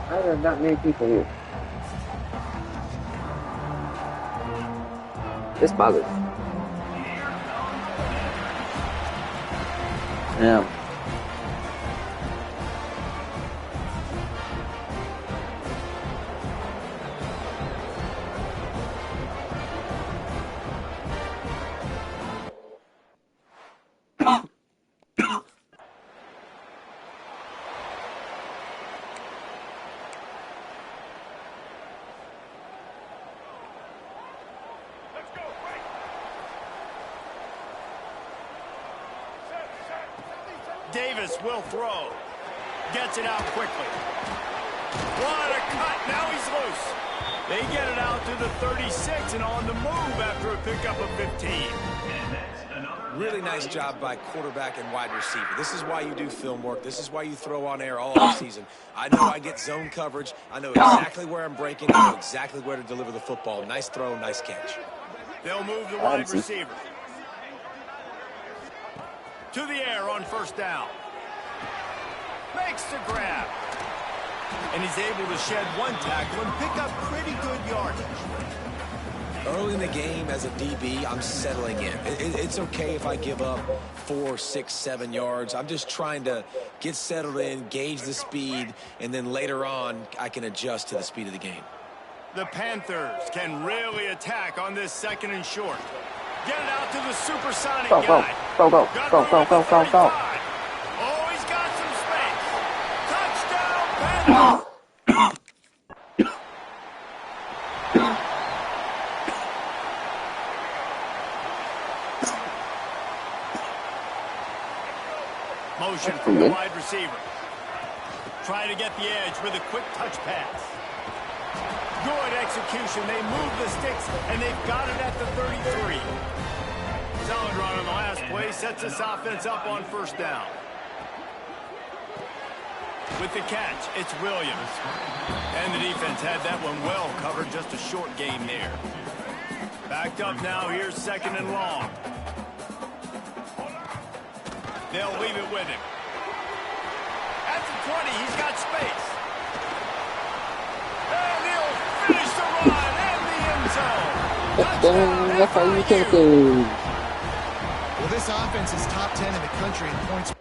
Why are there not many people here? This bothers me. Yeah. Davis will throw. Gets it out quickly. What a cut. Now he's loose. They get it out to the 36 and on the move after a pickup of 15. Really nice job by quarterback and wide receiver. This is why you do film work. This is why you throw on air all offseason. I know I get zone coverage. I know exactly where I'm breaking. I know exactly where to deliver the football. Nice throw, nice catch. They'll move the wide receiver to the air on first down. Makes the grab. And he's able to shed one tackle and pick up pretty good yardage. Early in the game as a DB, I'm settling in. It's okay if I give up 4, 6, 7 yards. I'm just trying to get settled in, gauge the speed, and then later on, I can adjust to the speed of the game. The Panthers can really attack on this second and short. Get it out to the supersonic guy. Go. Oh, he's got some space. Touchdown, Panthers. Motion from the wide receiver. Try to get the edge with a quick touch pass. Good execution. They move the sticks, and they've got it at the 33. Solid run on the last play. Sets this offense up on first down. With the catch, it's Williams. And the defense had that one well covered. Just a short gain there. Backed up now. Here's second and long. They'll leave it with him. At the 20, he's got space. And he'll finish the run in the end zone. Touchdown. Well, this offense is top 10 in the country in points.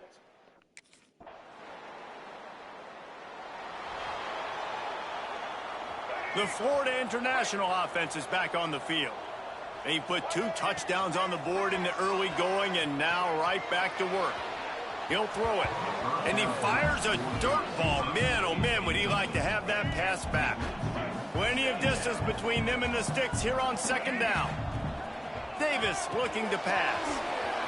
The Florida International offense is back on the field. They put 2 touchdowns on the board in the early going and now right back to work. He'll throw it. And he fires a dirt ball. Man, oh man, would he like to have that pass back. Plenty of distance between them and the sticks here on second down. Davis looking to pass.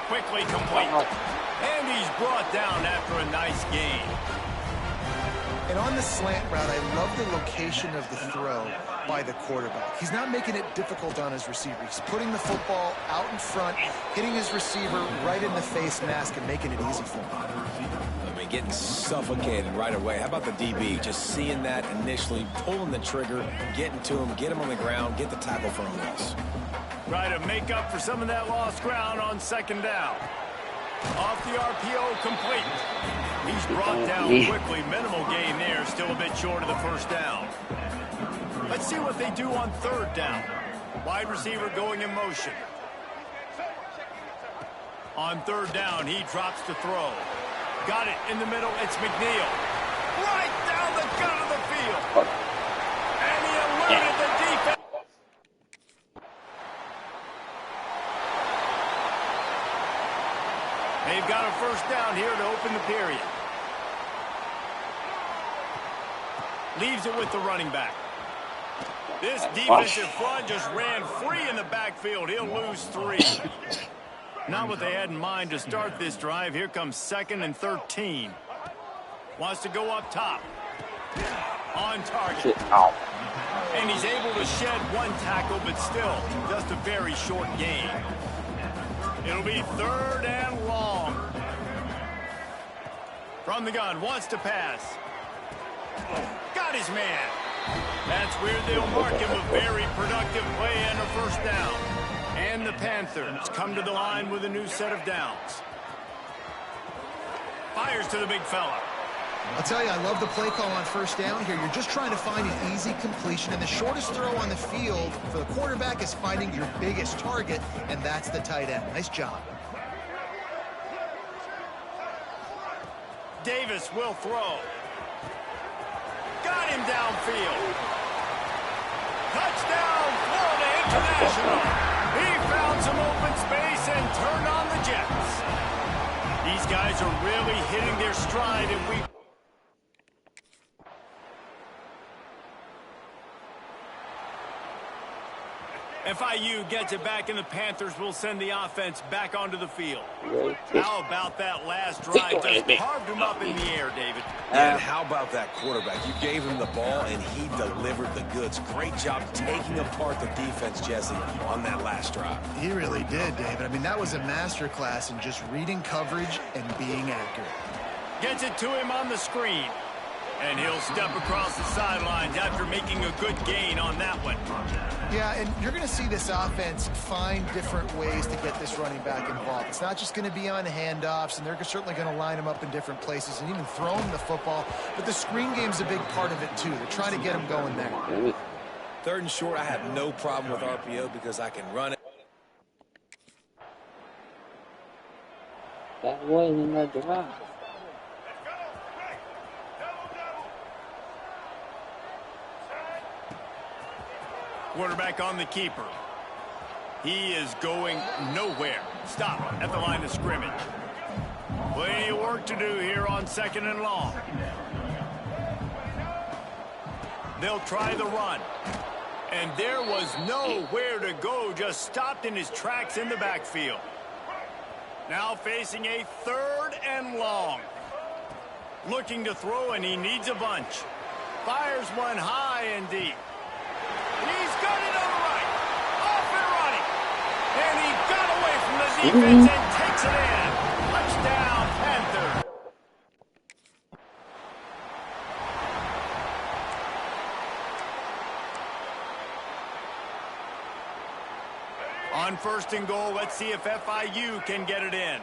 Quickly complete. And he's brought down after a nice gain. And on the slant route, I love the location of the throw by the quarterback. He's not making it difficult on his receiver. He's putting the football out in front, hitting his receiver right in the face mask and making it easy for him. I mean, getting suffocated right away. How about the DB? Just seeing that initially, pulling the trigger, getting to him, get him on the ground, get the tackle for a loss. Try to make up for some of that lost ground on second down. Off the RPO, complete. He's brought down quickly. Minimal gain there. Still a bit short of the first down. Let's see what they do on third down. Wide receiver going in motion. On third down, he drops to throw. Got it in the middle. It's McNeil. Right down the gut of the field. And he eluded the defense. They've got a first down here to open the period. Leaves it with the running back. This defensive front just ran free in the backfield. He'll lose 3. Not what they had in mind to start this drive. Here comes 2nd and 13. Wants to go up top. On target. And he's able to shed 1 tackle, but still just a very short gain. It'll be 3rd and long. From the gun, wants to pass. Got his man. That's where they'll mark him a very productive play and a first down. And the Panthers come to the line with a new set of downs. Fires to the big fella. I'll tell you, I love the play call on first down here. You're just trying to find an easy completion, and the shortest throw on the field for the quarterback is finding your biggest target, and that's the tight end. Nice job. Davis will throw. Got him downfield. Touchdown, Florida International. He found some open space and turned on the Jets. These guys are really hitting their stride, and we... FIU gets it back, and the Panthers will send the offense back onto the field. How about that last drive? Just carved him up in the air, David. And how about that quarterback? You gave him the ball, and he delivered the goods. Great job taking apart the defense, Jesse, on that last drive. He really did, David. I mean, that was a masterclass in just reading coverage and being accurate. Gets it to him on the screen. And he'll step across the sidelines after making a good gain on that one. Yeah, and you're going to see this offense find different ways to get this running back involved. It's not just going to be on handoffs, and they're certainly going to line him up in different places and even throw him the football. But the screen game's a big part of it, too. They're trying to get him going there. Third and short, I have no problem with RPO because I can run it. That wasn't a drive. Quarterback on the keeper. He is going nowhere. Stop at the line of scrimmage. Plenty of work to do here on 2nd and long. They'll try the run. And there was nowhere to go, just stopped in his tracks in the backfield. Now facing a 3rd and long. Looking to throw, and he needs a bunch. Fires one high and deep. He's got it on the right. Off and running. And he got away from the defense and takes it in. Touchdown, Panther. On 1st and goal, let's see if FIU can get it in.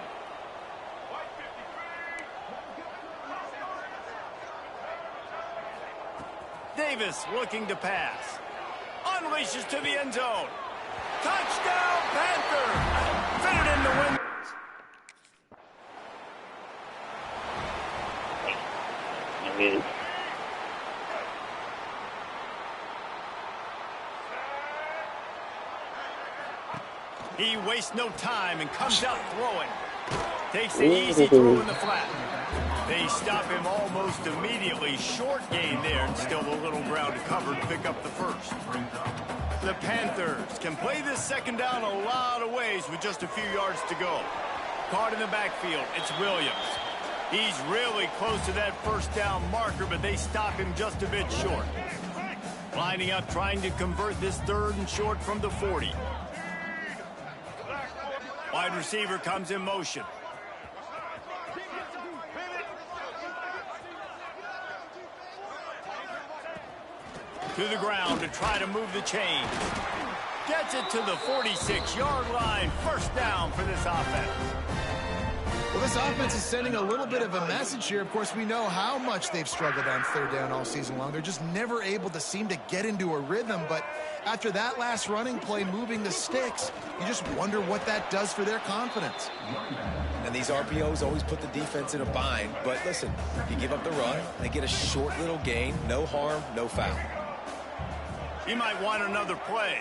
Davis looking to pass. Unleashes to the end zone. Touchdown, Panther! Fitted in the win. He wastes no time and comes out throwing. Takes the easy throw in the flat. They stop him almost immediately. Short gain there, and still a little ground to cover to pick up the first. The Panthers can play this 2nd down a lot of ways with just a few yards to go. Caught in the backfield, it's Williams. He's really close to that 1st down marker, but they stop him just a bit short. Lining up, trying to convert this 3rd and short from the 40. Wide receiver comes in motion. To the ground to try to move the chains. Gets it to the 46-yard line. 1st down for this offense. Well, this offense is sending a little bit of a message here. Of course, we know how much they've struggled on 3rd down all season long. They're just never able to seem to get into a rhythm. But after that last running play, moving the sticks, you just wonder what that does for their confidence. And these RPOs always put the defense in a bind. But listen, you give up the run, they get a short little gain. No harm, no foul. He might want another play.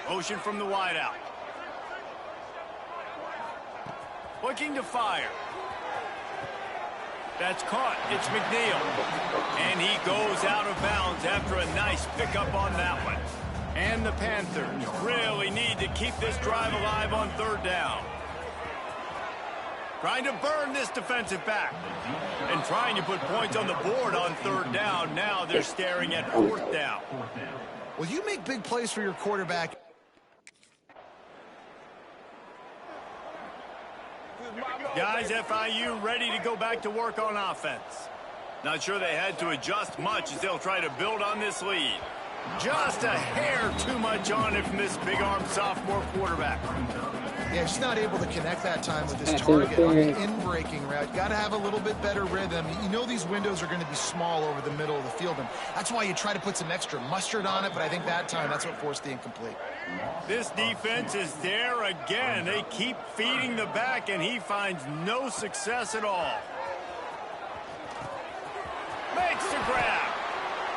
Motion from the wideout. Looking to fire. That's caught. It's McNeil. And he goes out of bounds after a nice pickup on that one. And the Panthers really need to keep this drive alive on 3rd down. Trying to burn this defensive back. And trying to put points on the board on 3rd down. Now they're staring at 4th down. Well, you make big plays for your quarterback. Guys, FIU ready to go back to work on offense. Not sure they had to adjust much as they'll try to build on this lead. Just a hair too much on it from this big-armed sophomore quarterback. Yeah, just not able to connect that time with his target on the in-breaking route. Got to have a little bit better rhythm. You know these windows are going to be small over the middle of the field, and that's why you try to put some extra mustard on it, but I think that time that's what forced the incomplete. This defense is there again. They keep feeding the back, and he finds no success at all. Makes the grab.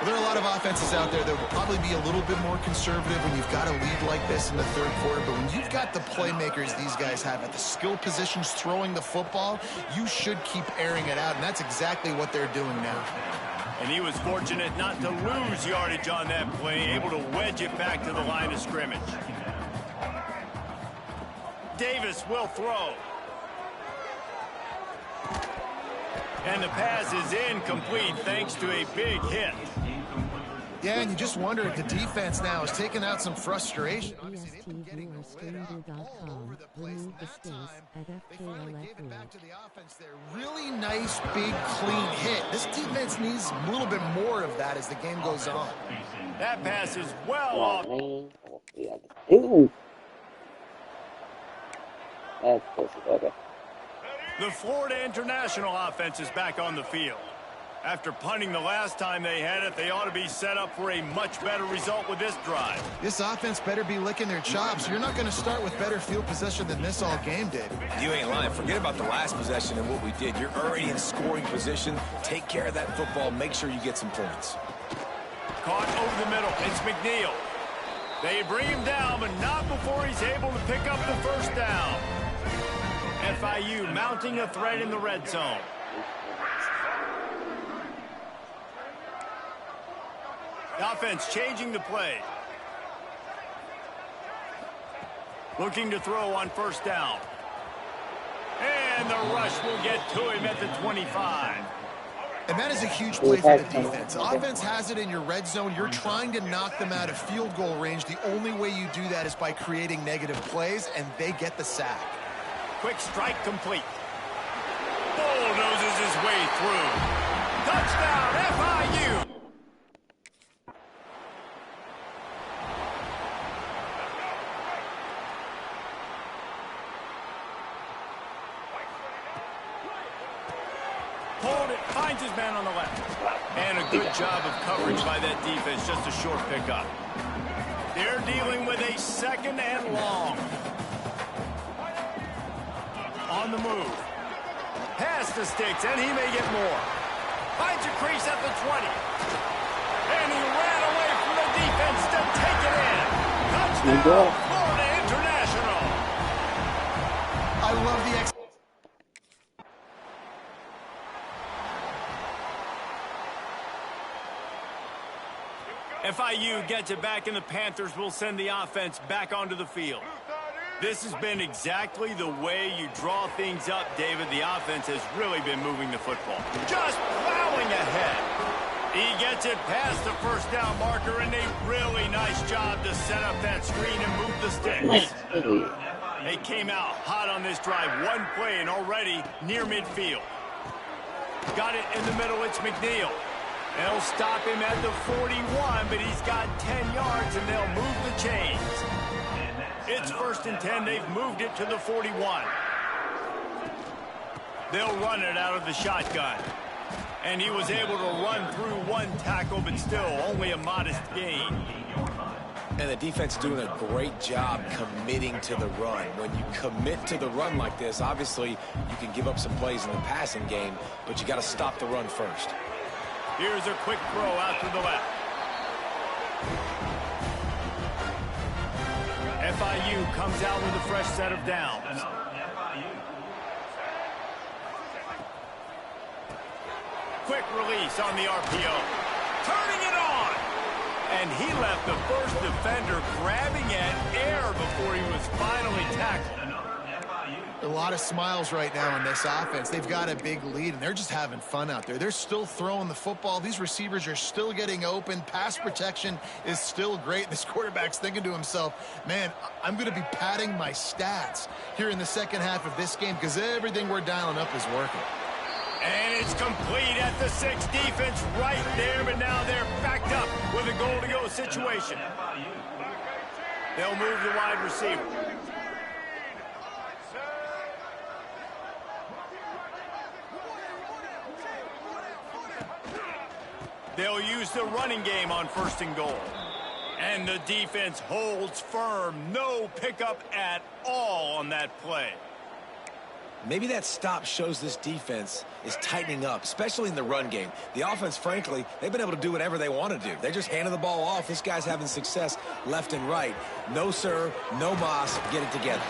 Well, there are a lot of offenses out there that will probably be a little bit more conservative when you've got a lead like this in the third quarter. But when you've got the playmakers these guys have at the skill positions throwing the football, you should keep airing it out. And that's exactly what they're doing now. And he was fortunate not to lose yardage on that play, able to wedge it back to the line of scrimmage. Davis will throw. And the pass is incomplete thanks to a big hit. Yeah, and you just wonder if the defense now is taking out some frustration. Really nice, big, clean hit. This defense needs a little bit more of that as the game goes on. That pass is well off. Ooh. That's close. Okay. The Florida International offense is back on the field. After punting the last time they had it, they ought to be set up for a much better result with this drive. This offense better be licking their chops. You're not going to start with better field possession than this all game did. You ain't lying. Forget about the last possession and what we did. You're already in scoring position. Take care of that football. Make sure you get some points. Caught over the middle. It's McNeil. They bring him down, but not before he's able to pick up the first down. FIU mounting a threat in the red zone. The offense changing the play. Looking to throw on first down. And the rush will get to him at the 25. And that is a huge play for the defense. Offense has it in your red zone. You're trying to knock them out of field goal range. The only way you do that is by creating negative plays, and they get the sack. Quick strike complete. Bulldozes his way through. Touchdown, FIU! Hold it, finds his man on the left. And a good job of coverage by that defense, just a short pickup. They're dealing with a second and long. On the move. Pass the sticks, and he may get more. Finds a crease at the 20. And he ran away from the defense to take it in. Touchdown, Florida International. I love the FIU gets it back, and the Panthers will send the offense back onto the field. This has been exactly the way you draw things up, David. The offense has really been moving the football. Just plowing ahead. He gets it past the first down marker, and a really nice job to set up that screen and move the sticks. They came out hot on this drive. One play and already near midfield. Got it in the middle. It's McNeil. They'll stop him at the 41, but he's got 10 yards, and they'll move the chains. It's 1st and 10. They've moved it to the 41. They'll run it out of the shotgun. And he was able to run through one tackle, but still only a modest gain. And the defense doing a great job committing to the run. When you commit to the run like this, obviously you can give up some plays in the passing game, but you got to stop the run first. Here's a quick throw out to the left. FIU comes out with a fresh set of downs. Quick release on the RPO. Turning it on. And he left the first defender grabbing at air before he was finally tackled. A lot of smiles right now on this offense. They've got a big lead, and they're just having fun out there. They're still throwing the football. These receivers are still getting open. Pass protection is still great. This quarterback's thinking to himself, man, I'm going to be padding my stats here in the second half of this game because everything we're dialing up is working. And it's complete at the 6. Defense right there, but now they're backed up with a goal-to-go situation. They'll move the wide receiver. They'll use the running game on 1st and goal. And the defense holds firm. No pickup at all on that play. Maybe that stop shows this defense is tightening up, especially in the run game. The offense, frankly, they've been able to do whatever they want to do. They're just handing the ball off. This guy's having success left and right. No serve, no moss. Get it together.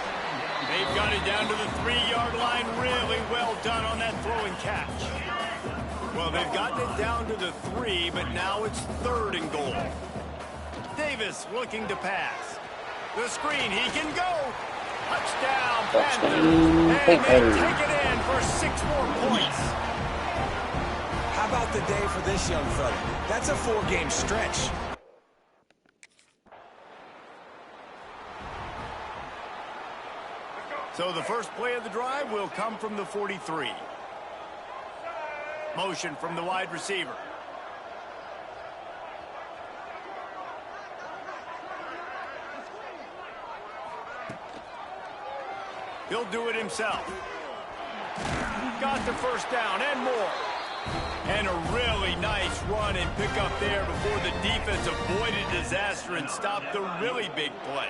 They've got it down to the 3-yard line. Really well done on that throw and catch. Well, they've gotten it down to the 3, but now it's 3rd and goal. Davis looking to pass. The screen, he can go. Touchdown, Panthers. And they take it in for 6 more points. How about the day for this young fella? That's a 4-game stretch. So the first play of the drive will come from the 43. Motion from the wide receiver. He'll do it himself. Got the first down and more. And a really nice run and pick up there before the defense avoided disaster and stopped the really big play.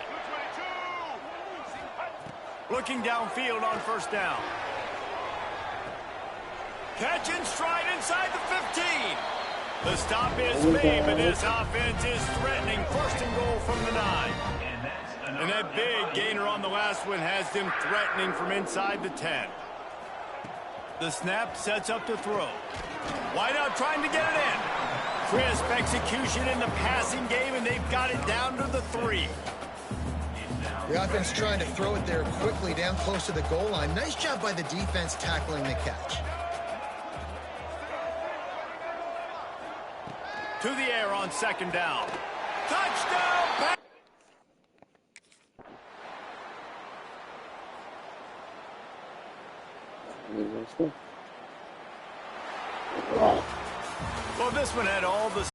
Looking downfield on 1st down. Catch and stride inside the 15. The stop is made, but this offense is threatening 1st and goal from the 9. And that big gainer on the last one has them threatening from inside the 10. The snap sets up to throw. Wide out trying to get it in. Crisp execution in the passing game, and they've got it down to the 3. The offense trying to throw it there quickly down close to the goal line. Nice job by the defense tackling the catch. To the air on 2nd down. Touchdown! Well, this one had all the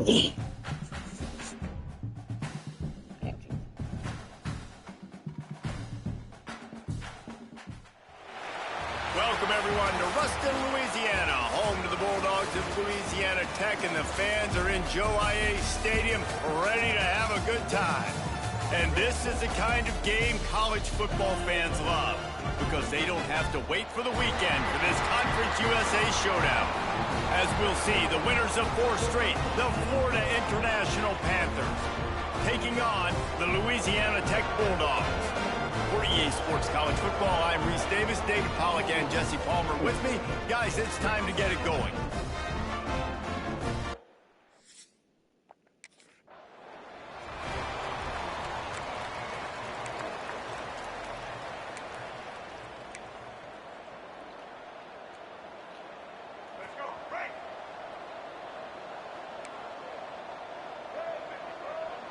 Welcome, everyone, to Ruston, Louisiana, home to the Bulldogs of Louisiana Tech, and the fans are in Joe I.A. Stadium ready to have a good time. And this is the kind of game college football fans love, because they don't have to wait for the weekend for this Conference USA showdown. As we'll see, the winners of 4 straight, the Florida International Panthers, taking on the Louisiana Tech Bulldogs. For EA Sports College Football, I'm Reese Davis, David Pollack, and Jesse Palmer with me. Guys, it's time to get it going.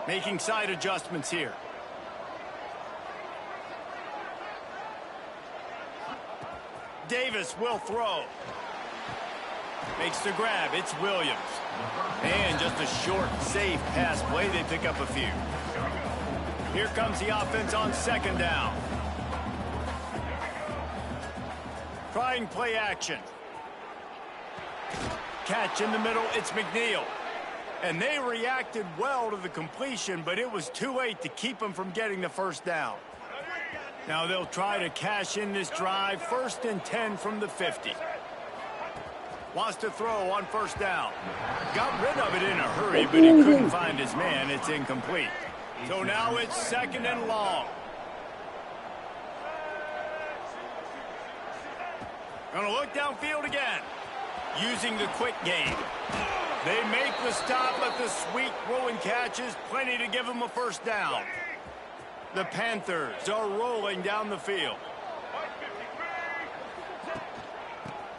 Making side adjustments here. Davis will throw. Makes the grab. It's Williams. And just a short, safe pass play. They pick up a few. Here comes the offense on 2nd down. Trying play action. Catch in the middle. It's McNeil. And they reacted well to the completion, but it was too late to keep them from getting the first down. Now they'll try to cash in this drive. 1st and 10 from the 50. Wants to throw on 1st down. Got rid of it in a hurry, but he couldn't find his man. It's incomplete. So now it's 2nd and long. Gonna look downfield again. Using the quick game. They make the stop, but the sweet throw and catch is plenty to give them a 1st down. The Panthers are rolling down the field.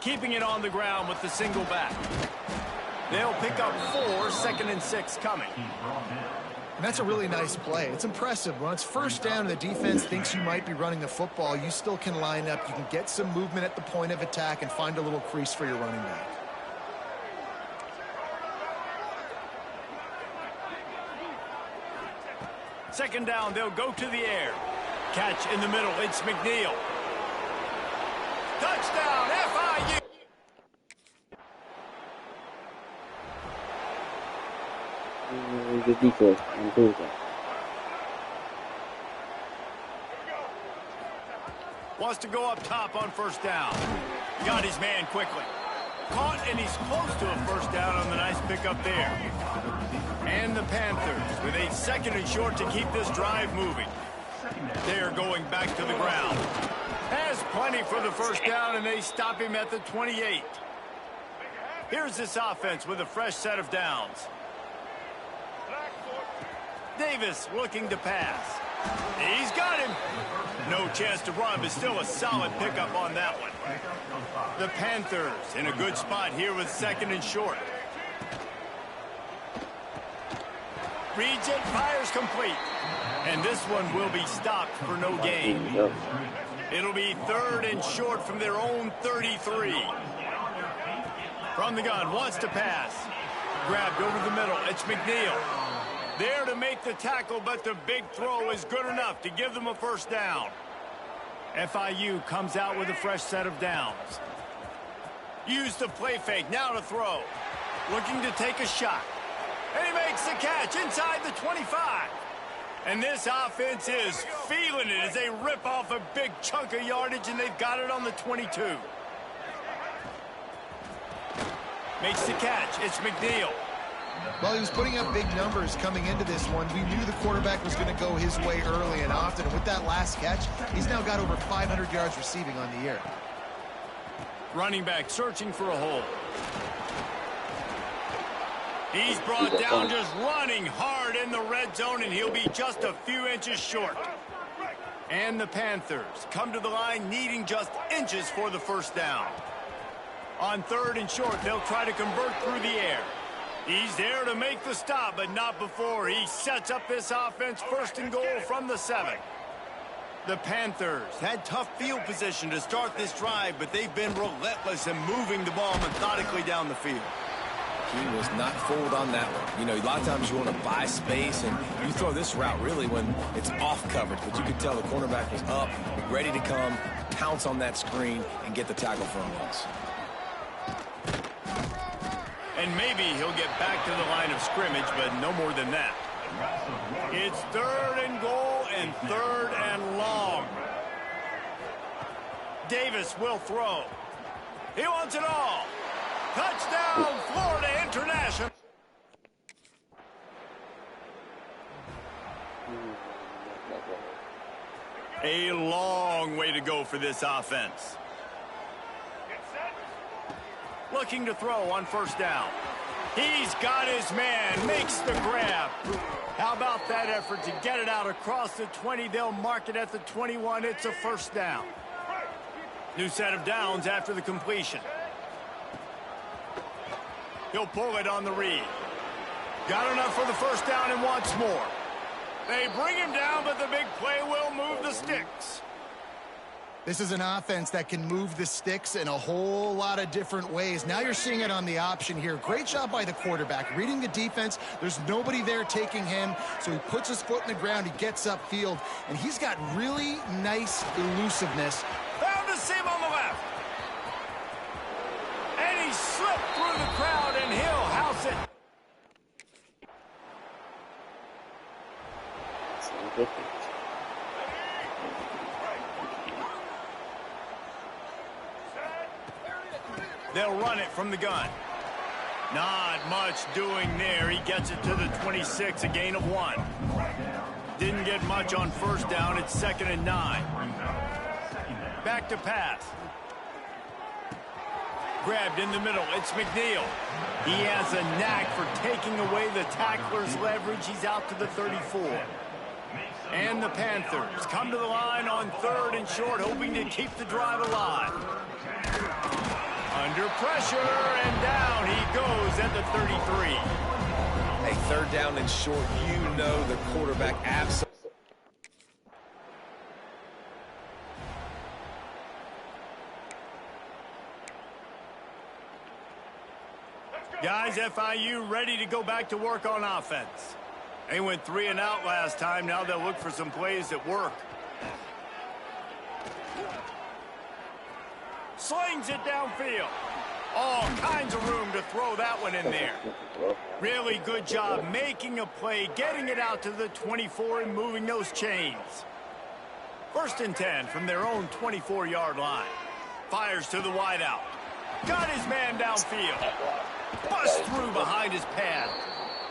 Keeping it on the ground with the single back. They'll pick up 4, 2nd and 6 coming. And that's a really nice play. It's impressive. When it's 1st down and the defense thinks you might be running the football, you still can line up. You can get some movement at the point of attack and find a little crease for your running back. Second down, they'll go to the air. Catch in the middle, it's McNeil. Touchdown, FIU! Good decoy on Thursday. Wants to go up top on 1st down. Got his man quickly. Caught, and he's close to a 1st down on the nice pickup there. And the Panthers with a 2nd and short to keep this drive moving. They're going back to the ground. Has plenty for the 1st down, and they stop him at the 28. Here's this offense with a fresh set of downs. Davis looking to pass. He's got him. No chance to run, but still a solid pickup on that one. The Panthers in a good spot here with 2nd and short. Reads it, fires complete. And this one will be stopped for no gain. It'll be 3rd and short from their own 33. From the gun, wants to pass. Grabbed over the middle, it's McNeil. There to make the tackle, but the big throw is good enough to give them a 1st down. FIU comes out with a fresh set of downs. Use the play fake, now to throw. Looking to take a shot. And he makes the catch inside the 25. And this offense is feeling it as they rip off a big chunk of yardage, and they've got it on the 22. Makes the catch. It's McNeil. Well, he was putting up big numbers coming into this one. We knew the quarterback was going to go his way early and often. And with that last catch, he's now got over 500 yards receiving on the year. Running back searching for a hole. He's brought down, just running hard in the red zone, and he'll be just a few inches short. And the Panthers come to the line needing just inches for the 1st down. On 3rd and short, they'll try to convert through the air. He's there to make the stop, but not before he sets up this offense. 1st and goal from the 7. The Panthers had tough field position to start this drive, but they've been relentless in moving the ball methodically down the field. He was not fooled on that one. You know, a lot of times you want to buy space, and you throw this route really when it's off coverage. But you could tell the cornerback was up, ready to come, pounce on that screen, and get the tackle for him once. And maybe he'll get back to the line of scrimmage, but no more than that. It's 3rd and goal and 3rd and long. Davis will throw. He wants it all. Touchdown, Florida International. A long way to go for this offense. Looking to throw on 1st down. He's got his man, makes the grab. How about that effort to get it out across the 20? They'll mark it at the 21. It's a 1st down. New set of downs after the completion. He'll pull it on the read. Got enough for the 1st down and wants more. They bring him down, but the big play will move the sticks. This is an offense that can move the sticks in a whole lot of different ways. Now you're seeing it on the option here. Great job by the quarterback. Reading the defense, there's nobody there taking him, so he puts his foot in the ground, he gets upfield, and he's got really nice elusiveness. Found a seam on the left. And he slipped through the crowd, and he'll house it. They'll run it from the gun. Not much doing there. He gets it to the 26, a gain of 1. Didn't get much on 1st down. It's 2nd and 9. Back to pass. Grabbed in the middle. It's McNeil. He has a knack for taking away the tackler's leverage. He's out to the 34. And the Panthers come to the line on 3rd and short, hoping to keep the drive alive. Under pressure, and down he goes at the 33. Hey, 3rd down and short, you know the quarterback absolutely. Guys, FIU ready to go back to work on offense. They went 3 and out last time. Now they'll look for some plays that work. Slings it downfield. All kinds of room to throw that one in there. Really good job making a play, getting it out to the 24 and moving those chains. 1st and 10 from their own 24-yard line. Fires to the wideout. Got his man downfield. Bust through behind his pad.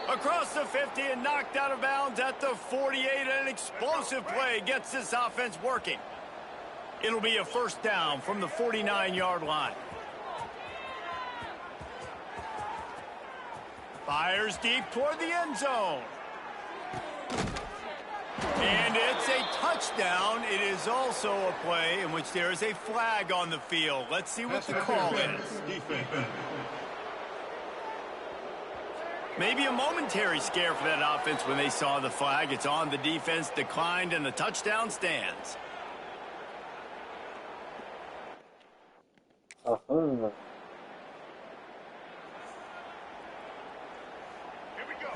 Across the 50 and knocked out of bounds at the 48. An explosive play gets this offense working. It'll be a 1st down from the 49-yard line. Fires deep toward the end zone. And it's a touchdown. It is also a play in which there is a flag on the field. Let's see what the call is. Maybe a momentary scare for that offense when they saw the flag. It's on the defense, declined, and the touchdown stands.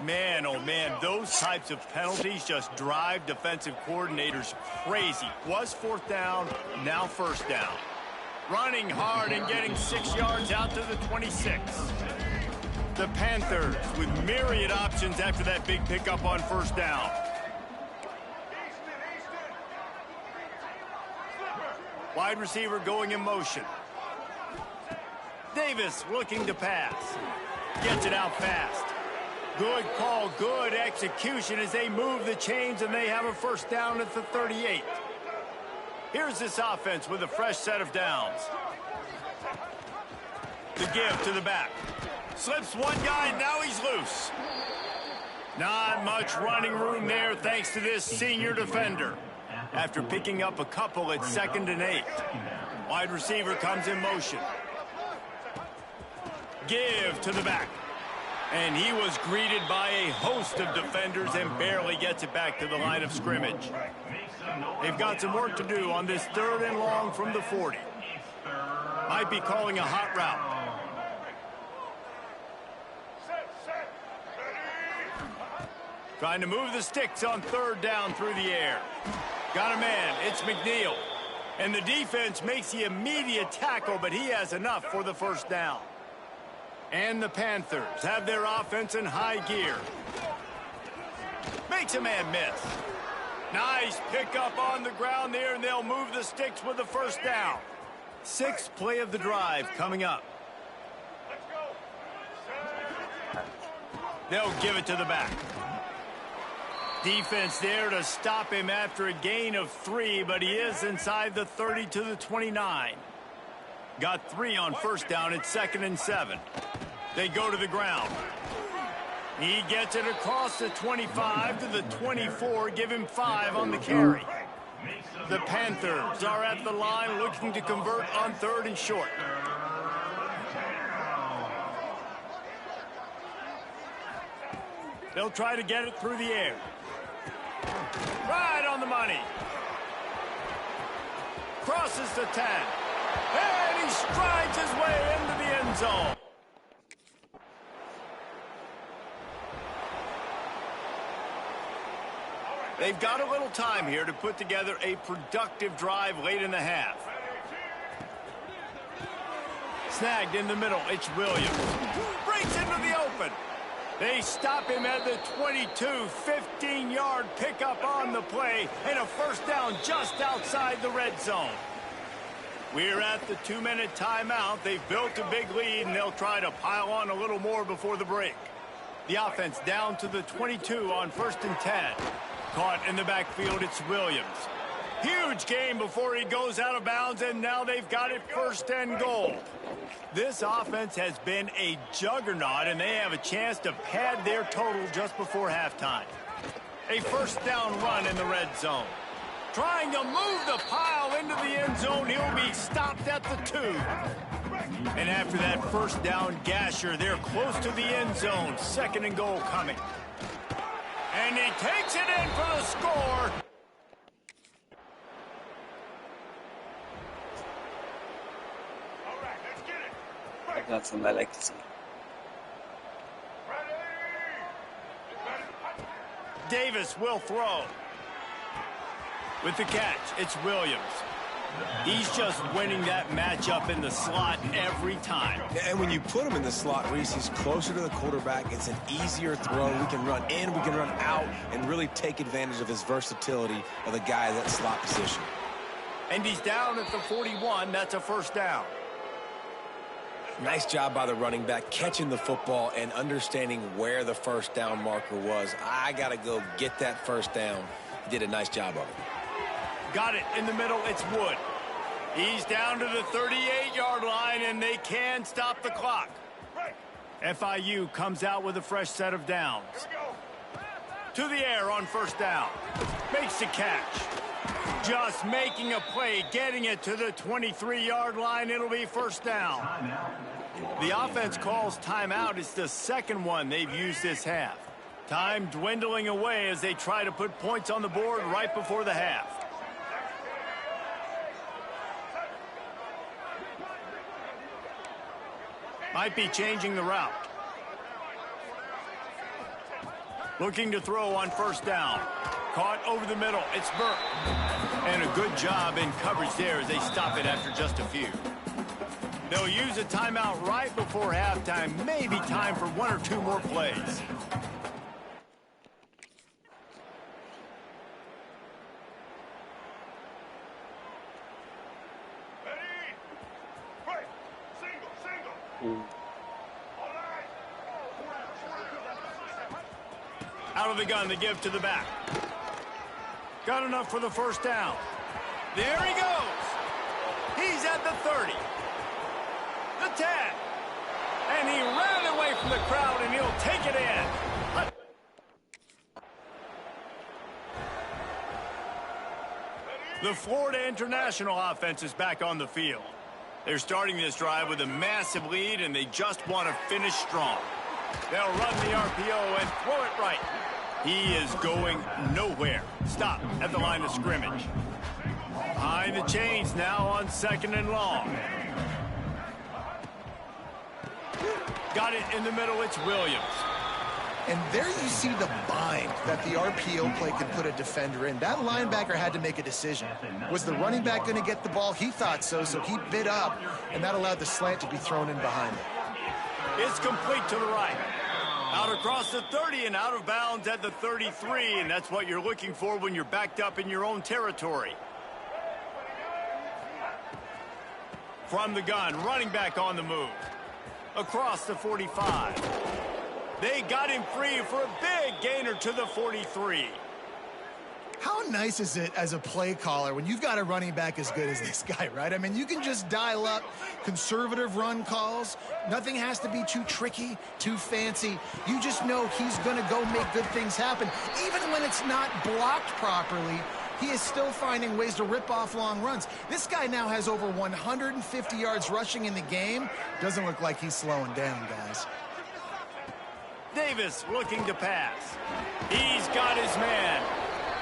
Man, oh man, those types of penalties just drive defensive coordinators crazy. Was 4th down, now 1st down. Running hard and getting 6 yards out to the 26. The Panthers with myriad options after that big pickup on 1st down. Wide receiver going in motion. Davis looking to pass. Gets it out fast. Good call, good execution as they move the chains and they have a 1st down at the 38. Here's this offense with a fresh set of downs. The give to the back. Slips one guy, now he's loose. Not much running room there thanks to this senior defender. After picking up a couple at 2nd and 8. Wide receiver comes in motion. Give to the back. And he was greeted by a host of defenders and barely gets it back to the line of scrimmage. They've got some work to do on this 3rd and long from the 40. Might be calling a hot route. Trying to move the sticks on third down through the air. Got a man. It's McNeil. And the defense makes the immediate tackle, but he has enough for the first down. And the Panthers have their offense in high gear. Makes a man miss. Nice pickup on the ground there, and they'll move the sticks with the first down. Sixth play of the drive coming up. They'll give it to the back. Defense there to stop him after a gain of 3, but he is inside the 30 to the 29. Got 3 on first down. It's 2nd and 7. They go to the ground. He gets it across the 25 to the 24. Give him 5 on the carry. The Panthers are at the line looking to convert on 3rd and short. They'll try to get it through the air. Right on the money. Crosses the 10. And he strides his way into the end zone. They've got a little time here to put together a productive drive late in the half. Snagged in the middle. It's Williams. Breaks into the open. They stop him at the 22, 15-yard pickup on the play, and a first down just outside the red zone. We're at the 2-minute timeout. They've built a big lead, and they'll try to pile on a little more before the break. The offense down to the 22 on 1st and 10. Caught in the backfield, it's Williams. Huge game before he goes out of bounds, and now they've got it 1st and goal. This offense has been a juggernaut, and they have a chance to pad their total just before halftime. A first down run in the red zone. Trying to move the pile into the end zone. He'll be stopped at the 2. And after that first down gasher, they're close to the end zone. 2nd and goal coming. And he takes it in for the score. That's what I like to see. Davis will throw. With the catch, it's Williams. He's just winning that matchup in the slot every time. And when you put him in the slot, Reese, he's closer to the quarterback. It's an easier throw. We can run in, we can run out, and really take advantage of his versatility of the guy in that slot position. And he's down at the 41. That's a first down. Nice job by the running back, catching the football and understanding where the first down marker was. I got to go get that first down. He did a nice job of it. Got it in the middle. It's Wood. He's down to the 38-yard line, and they can stop the clock. FIU comes out with a fresh set of downs. To the air on first down. Makes the catch. Just making a play, getting it to the 23-yard line. It'll be first down. The offense calls timeout. It's the second one they've used this half. Time dwindling away as they try to put points on the board right before the half. Might be changing the route. Looking to throw on first down. Caught over the middle. It's Burke. And a good job in coverage there as they stop it after just a few. They'll use a timeout right before halftime. Maybe time for 1 or 2 more plays. Out of the gun, they give to the back. Got enough for the first down. There he goes. He's at the 30. The 10. And he ran away from the crowd, and he'll take it in. The Florida International offense is back on the field. They're starting this drive with a massive lead, and they just want to finish strong. They'll run the RPO and throw it right. He is going nowhere. Stop at the line of scrimmage. Behind the chains now on 2nd and long. Got it in the middle. It's Williams. And there you see the bind that the RPO play can put a defender in. That linebacker had to make a decision. Was the running back going to get the ball? He thought so, so he bit up, and that allowed the slant to be thrown in behind him. It's complete to the right. Out across the 30 and out of bounds at the 33, and that's what you're looking for when you're backed up in your own territory. From the gun, running back on the move. Across the 45. They got him free for a big gainer to the 43. How nice is it as a play caller when you've got a running back as good as this guy, right? I mean, you can just dial up conservative run calls. Nothing has to be too tricky, too fancy. You just know he's going to go make good things happen. Even when it's not blocked properly, he is still finding ways to rip off long runs. This guy now has over 150 yards rushing in the game. Doesn't look like he's slowing down, guys. Davis looking to pass. He's got his man.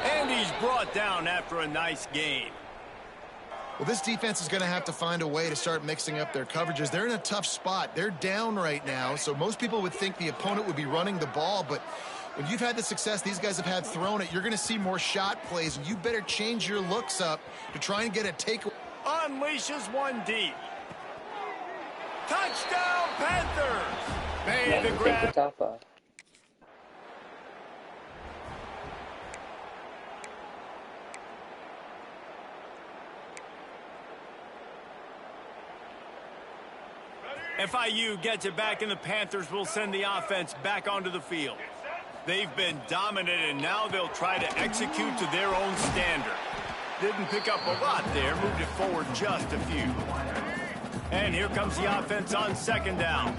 And he's brought down after a nice gain. Well, this defense is going to have to find a way to start mixing up their coverages. They're in a tough spot. They're down right now, so most people would think the opponent would be running the ball, but when you've had the success these guys have had throwing it, you're going to see more shot plays, and you better change your looks up to try and get a takeaway. Unleashes one deep. Touchdown, Panthers! Made the Take the grab. top off. FIU gets it back, and the Panthers will send the offense back onto the field. They've been dominant, and now they'll try to execute to their own standard. Didn't pick up a lot there, moved it forward just a few. And here comes the offense on second down.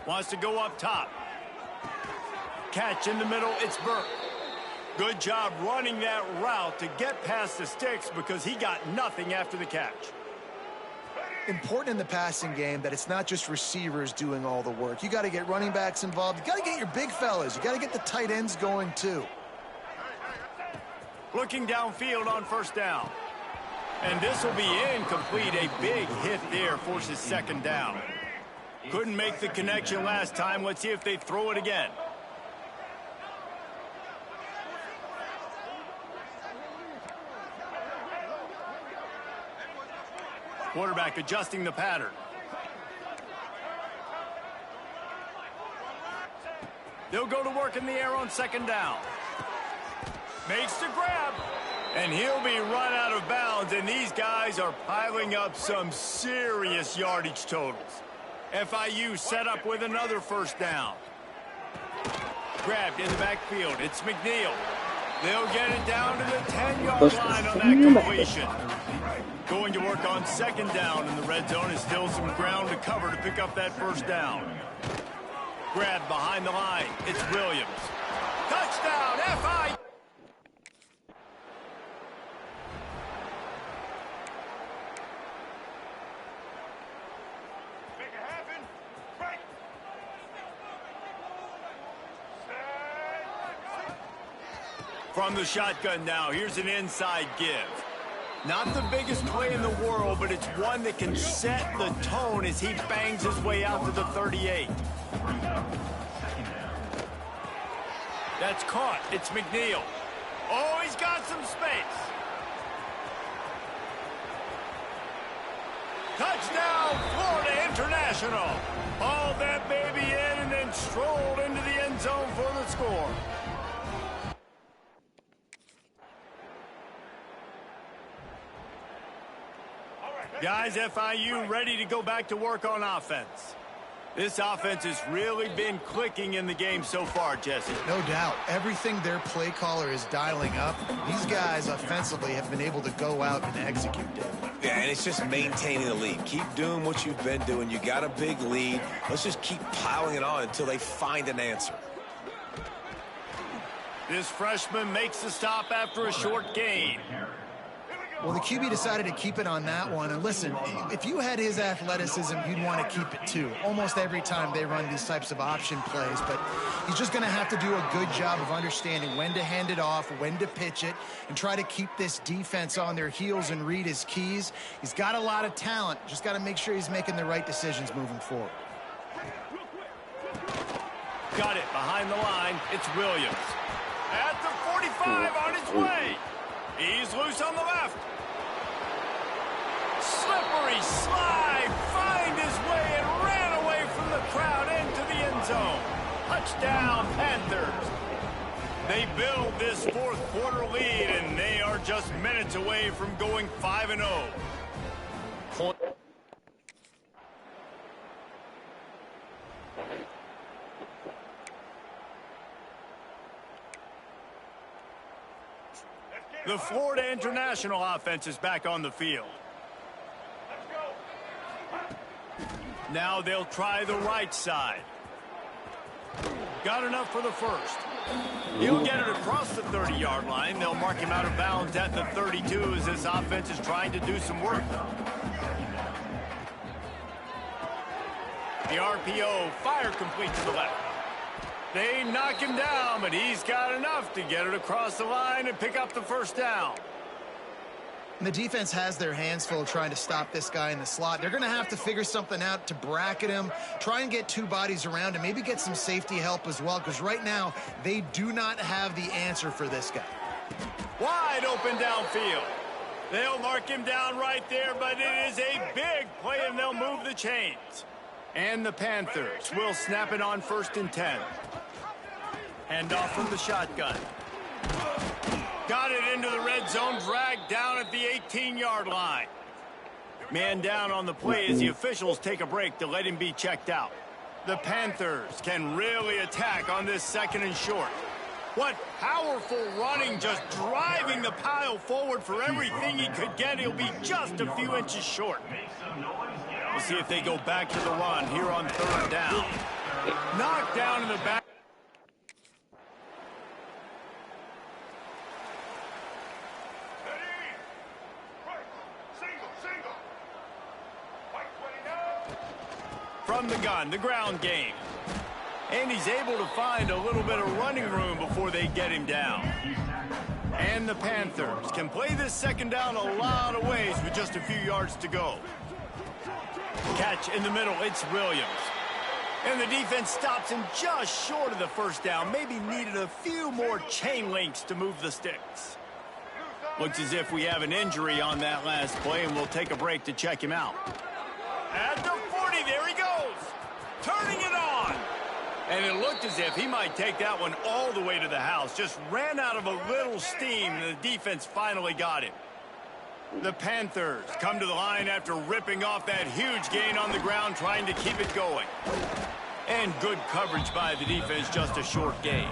Wants to go up top. Catch in the middle, it's Burke. Good job running that route to get past the sticks because he got nothing after the catch. Important in the passing game that it's not just receivers doing all the work. You got to get running backs involved. You got to get your big fellas. You got to get the tight ends going too. Looking downfield on first down. And this will be incomplete. A big hit there forces second down. Couldn't make the connection last time. Let's see if they throw it again. Quarterback adjusting the pattern. They'll go to work in the air on second down. Makes the grab. And he'll be run out of bounds, and these guys are piling up some serious yardage totals. FIU set up with another first down. Grabbed in the backfield. It's McNeil. They'll get it down to the 10-yard line on that completion. Going to work on second down in the red zone is still some ground to cover to pick up that first down. Grabbed behind the line. It's Williams. Touchdown, FIU. From the shotgun now, here's an inside give. Not the biggest play in the world, but it's one that can set the tone as he bangs his way out to the 38. That's caught. It's McNeil. Oh, he's got some space. Touchdown, Florida International. Hauled that baby in and then strolled into the end zone for the score. Guys, FIU ready to go back to work on offense. This offense has really been clicking in the game so far, Jesse. No doubt. Everything their play caller is dialing up, these guys offensively have been able to go out and execute it. Yeah, and it's just maintaining the lead. Keep doing what you've been doing. You got a big lead. Let's just keep piling it on until they find an answer. This freshman makes the stop after a short gain. Well, the QB decided to keep it on that one. And listen, if you had his athleticism, you'd want to keep it too. Almost every time they run these types of option plays. But he's just going to have to do a good job of understanding when to hand it off, when to pitch it, and try to keep this defense on their heels and read his keys. He's got a lot of talent. Just got to make sure he's making the right decisions moving forward. Got it behind the line. It's Williams. At the 45 on his way. He's loose on the left. Slippery slide. Find his way and ran away from the crowd into the end zone. Touchdown, Panthers. They build this fourth quarter lead, and they are just minutes away from going 5-0. The Florida International offense is back on the field. Now they'll try the right side. Got enough for the first. He'll get it across the 30-yard line. They'll mark him out of bounds at the 32 as this offense is trying to do some work. The RPO, fire complete to the left. They knock him down, but he's got enough to get it across the line and pick up the first down. And the defense has their hands full trying to stop this guy in the slot. They're going to have to figure something out to bracket him, try and get two bodies around him, maybe get some safety help as well, because right now they do not have the answer for this guy. Wide open downfield. They'll mark him down right there, but it is a big play, and they'll move the chains. And the Panthers will snap it on 1st and 10. Hand off from the shotgun. Got it into the red zone, dragged down at the 18-yard line. Man down on the play as the officials take a break to let him be checked out. The Panthers can really attack on this 2nd and short. What powerful running, just driving the pile forward for everything he could get. He'll be just a few inches short. We'll see if they go back to the run here on 3rd down. Knocked down in the back. From the gun, the ground game. And he's able to find a little bit of running room before they get him down. And the Panthers can play this 2nd down a lot of ways with just a few yards to go. Catch in the middle, it's Williams. And the defense stops him just short of the first down. Maybe needed a few more chain links to move the sticks. Looks as if we have an injury on that last play, and we'll take a break to check him out. At the 40, there he goes. Turning it on. And it looked as if he might take that one all the way to the house. Just ran out of a little steam, and the defense finally got him. The Panthers come to the line after ripping off that huge gain on the ground, trying to keep it going. And good coverage by the defense, just a short gain.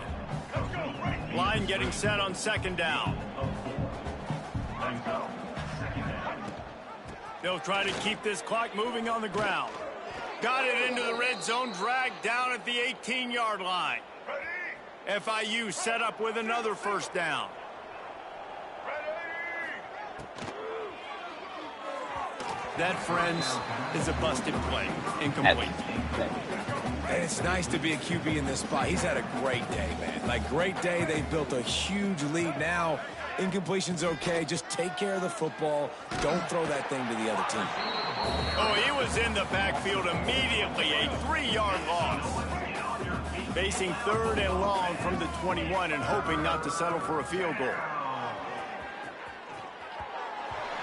Line getting set on 2nd down. They'll try to keep this clock moving on the ground. Got it into the red zone, dragged down at the 18-yard line. FIU set up with another 1st down. That, friends, is a busted play. Incomplete. And it's nice to be a QB in this spot. He's had a great day, man. Like, great day. They've built a huge lead now. Incompletion's okay. Just take care of the football. Don't throw that thing to the other team. Oh, he was in the backfield immediately. A 3-yard loss. Facing 3rd and long from the 21 and hoping not to settle for a field goal.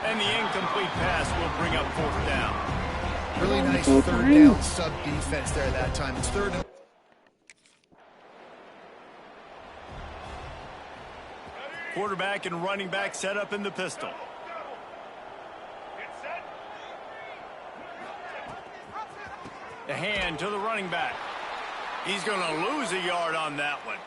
And the incomplete pass will bring up 4th down. Really nice 3rd down sub-defense there that time. It's 3rd and... Quarterback and running back set up in the pistol. The hand to the running back. He's going to lose a yard on that one.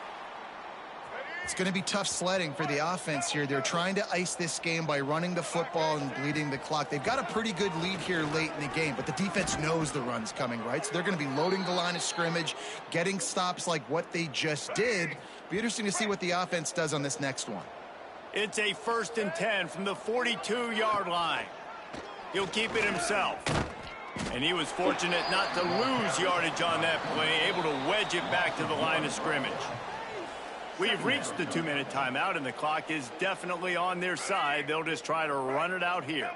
It's going to be tough sledding for the offense here. They're trying to ice this game by running the football and bleeding the clock. They've got a pretty good lead here late in the game, but the defense knows the run's coming, right? So they're going to be loading the line of scrimmage, getting stops like what they just did. Be interesting to see what the offense does on this next one. It's a 1st and 10 from the 42-yard line. He'll keep it himself. And he was fortunate not to lose yardage on that play, able to wedge it back to the line of scrimmage. We've reached the 2-minute timeout, and the clock is definitely on their side. They'll just try to run it out here.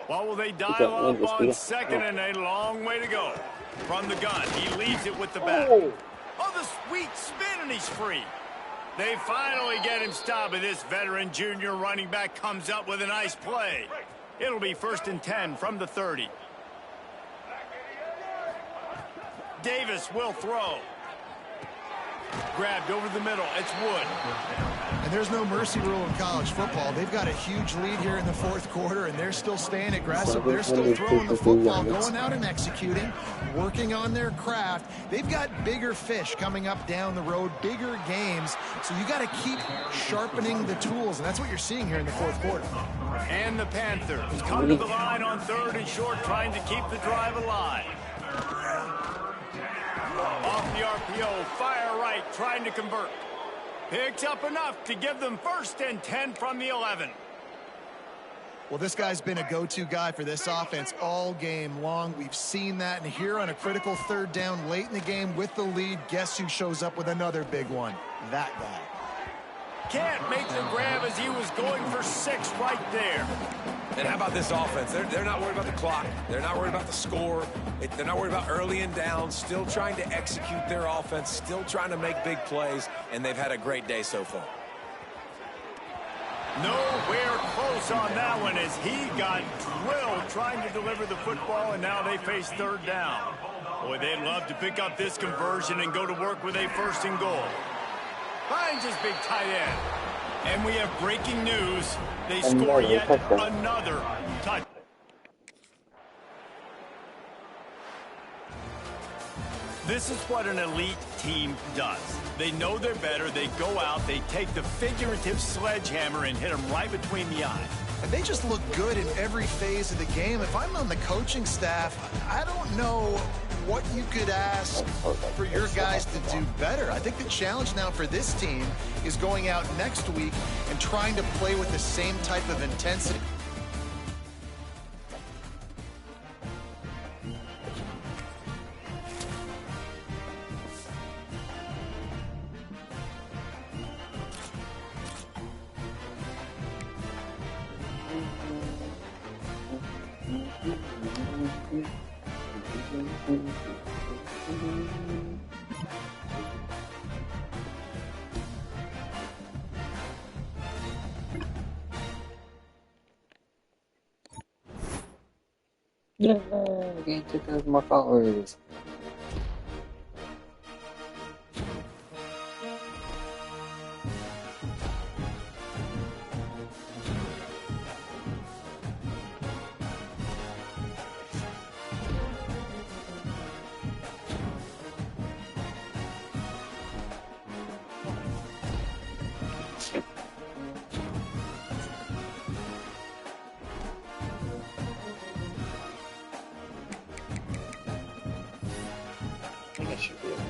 Well, will they dial up on second and a long way to go? From the gun, he leaves it with the back. Oh, the sweet spin, and he's free. They finally get him stopped, and this veteran junior running back comes up with a nice play. It'll be 1st and 10 from the 30. Davis will throw. Grabbed over the middle. It's Wood. And there's no mercy rule in college football. They've got a huge lead here in the 4th quarter, and they're still staying aggressive. They're still throwing the football, going out and executing, working on their craft. They've got bigger fish coming up down the road, bigger games. So you got to keep sharpening the tools, and that's what you're seeing here in the 4th quarter. And the Panthers come to the line on 3rd and short, trying to keep the drive alive. Off the RPO, fire right, trying to convert. Picks up enough to give them 1st and 10 from the 11. Well, this guy's been a go-to guy for this offense all game long. We've seen that, and here on a critical 3rd down late in the game with the lead, guess who shows up with another big one? That guy. Can't make the grab as he was going for 6 right there. And how about this offense? They're not worried about the clock. They're not worried about the score. They're not worried about early and down. Still trying to execute their offense. Still trying to make big plays. And they've had a great day so far. Nowhere close on that one as he got drilled trying to deliver the football, and now they face 3rd down. Boy, they'd love to pick up this conversion and go to work with a 1st and goal. Finds his big tight end. And we have breaking news. They score yet another touchdown. This is what an elite team does. They know they're better. They go out. They take the figurative sledgehammer and hit them right between the eyes. And they just look good in every phase of the game. If I'm on the coaching staff, I don't know what you could ask for your guys to do better. I think the challenge now for this team is going out next week and trying to play with the same type of intensity. Yeah, we're getting 2,000 more followers. I think I should be able to.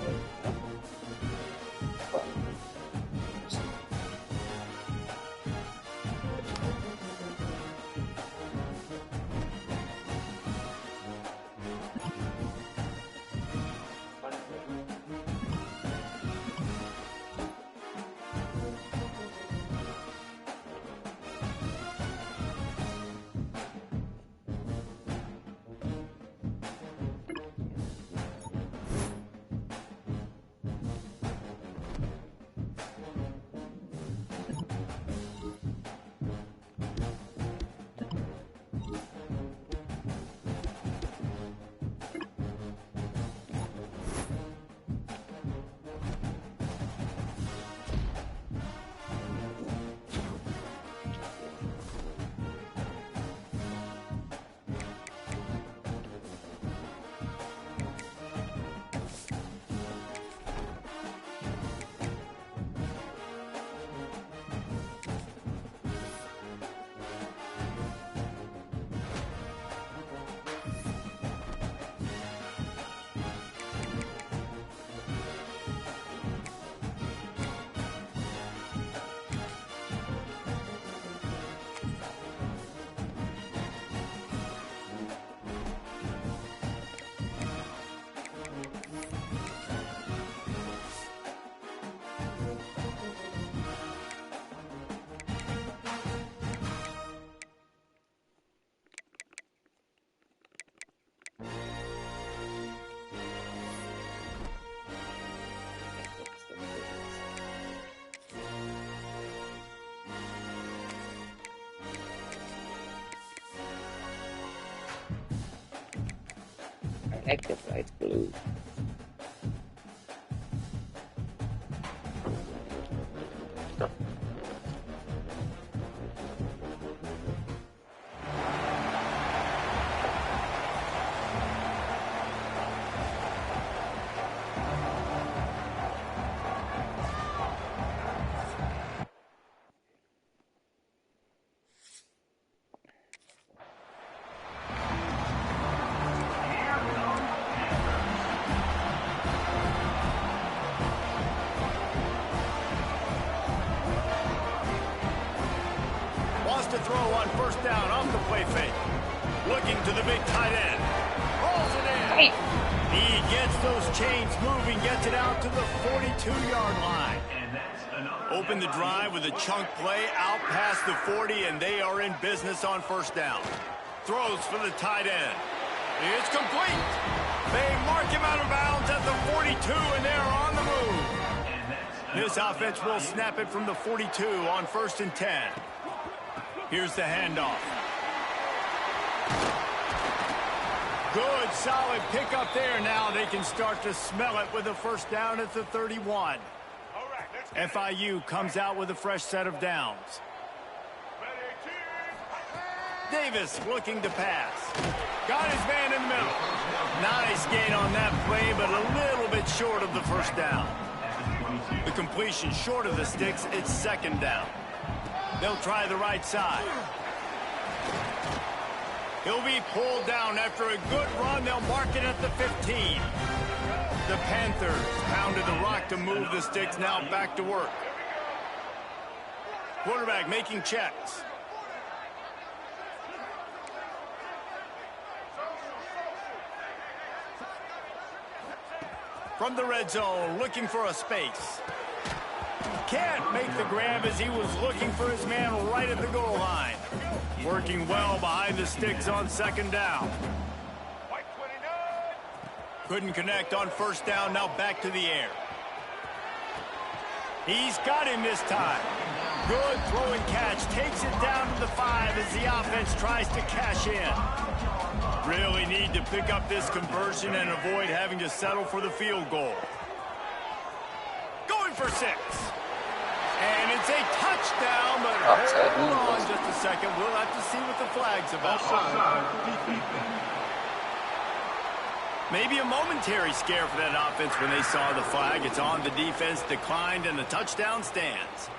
Active light blue. To throw on first down off the play fake. Looking to the big tight end. Rolls it in. Hey. He gets those chains moving, gets it out to the 42-yard line. Open the drive with a chunk play out past the 40, and they are in business on first down. Throws for the tight end. It's complete. They mark him out of bounds at the 42, and they're on the move. This offense will snap it from the 42 on 1st and 10. Here's the handoff. Good, solid pickup there. Now they can start to smell it with a first down at the 31. FIU comes out with a fresh set of downs. Davis looking to pass. Got his man in the middle. Nice gain on that play, but a little bit short of the first down. The completion short of the sticks. It's 2nd down. They'll try the right side. He'll be pulled down after a good run. They'll mark it at the 15. The Panthers pounded the rock to move the sticks. Now back to work. Quarterback making checks. From the red zone, looking for a space. Can't make the grab as he was looking for his man right at the goal line. Working well behind the sticks on 2nd down. Couldn't connect on first down, now back to the air. He's got him this time. Good throwing catch, takes it down to the 5 as the offense tries to cash in. Really need to pick up this conversion and avoid having to settle for the field goal. Going for 6. And it's a touchdown, but hold on just a second. We'll have to see what the flag's about. Maybe a momentary scare for that offense when they saw the flag. It's on, the defense declined, and the touchdown stands.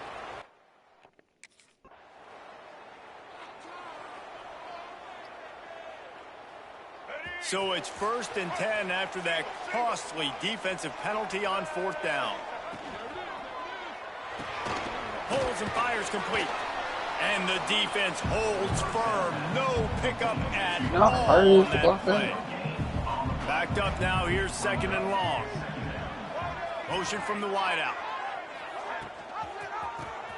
So it's 1st and 10 after that costly defensive penalty on 4th down. Pulls and fires complete. And the defense holds firm. No pickup at all on that play. Backed up now. Here's 2nd and long. Motion from the wideout.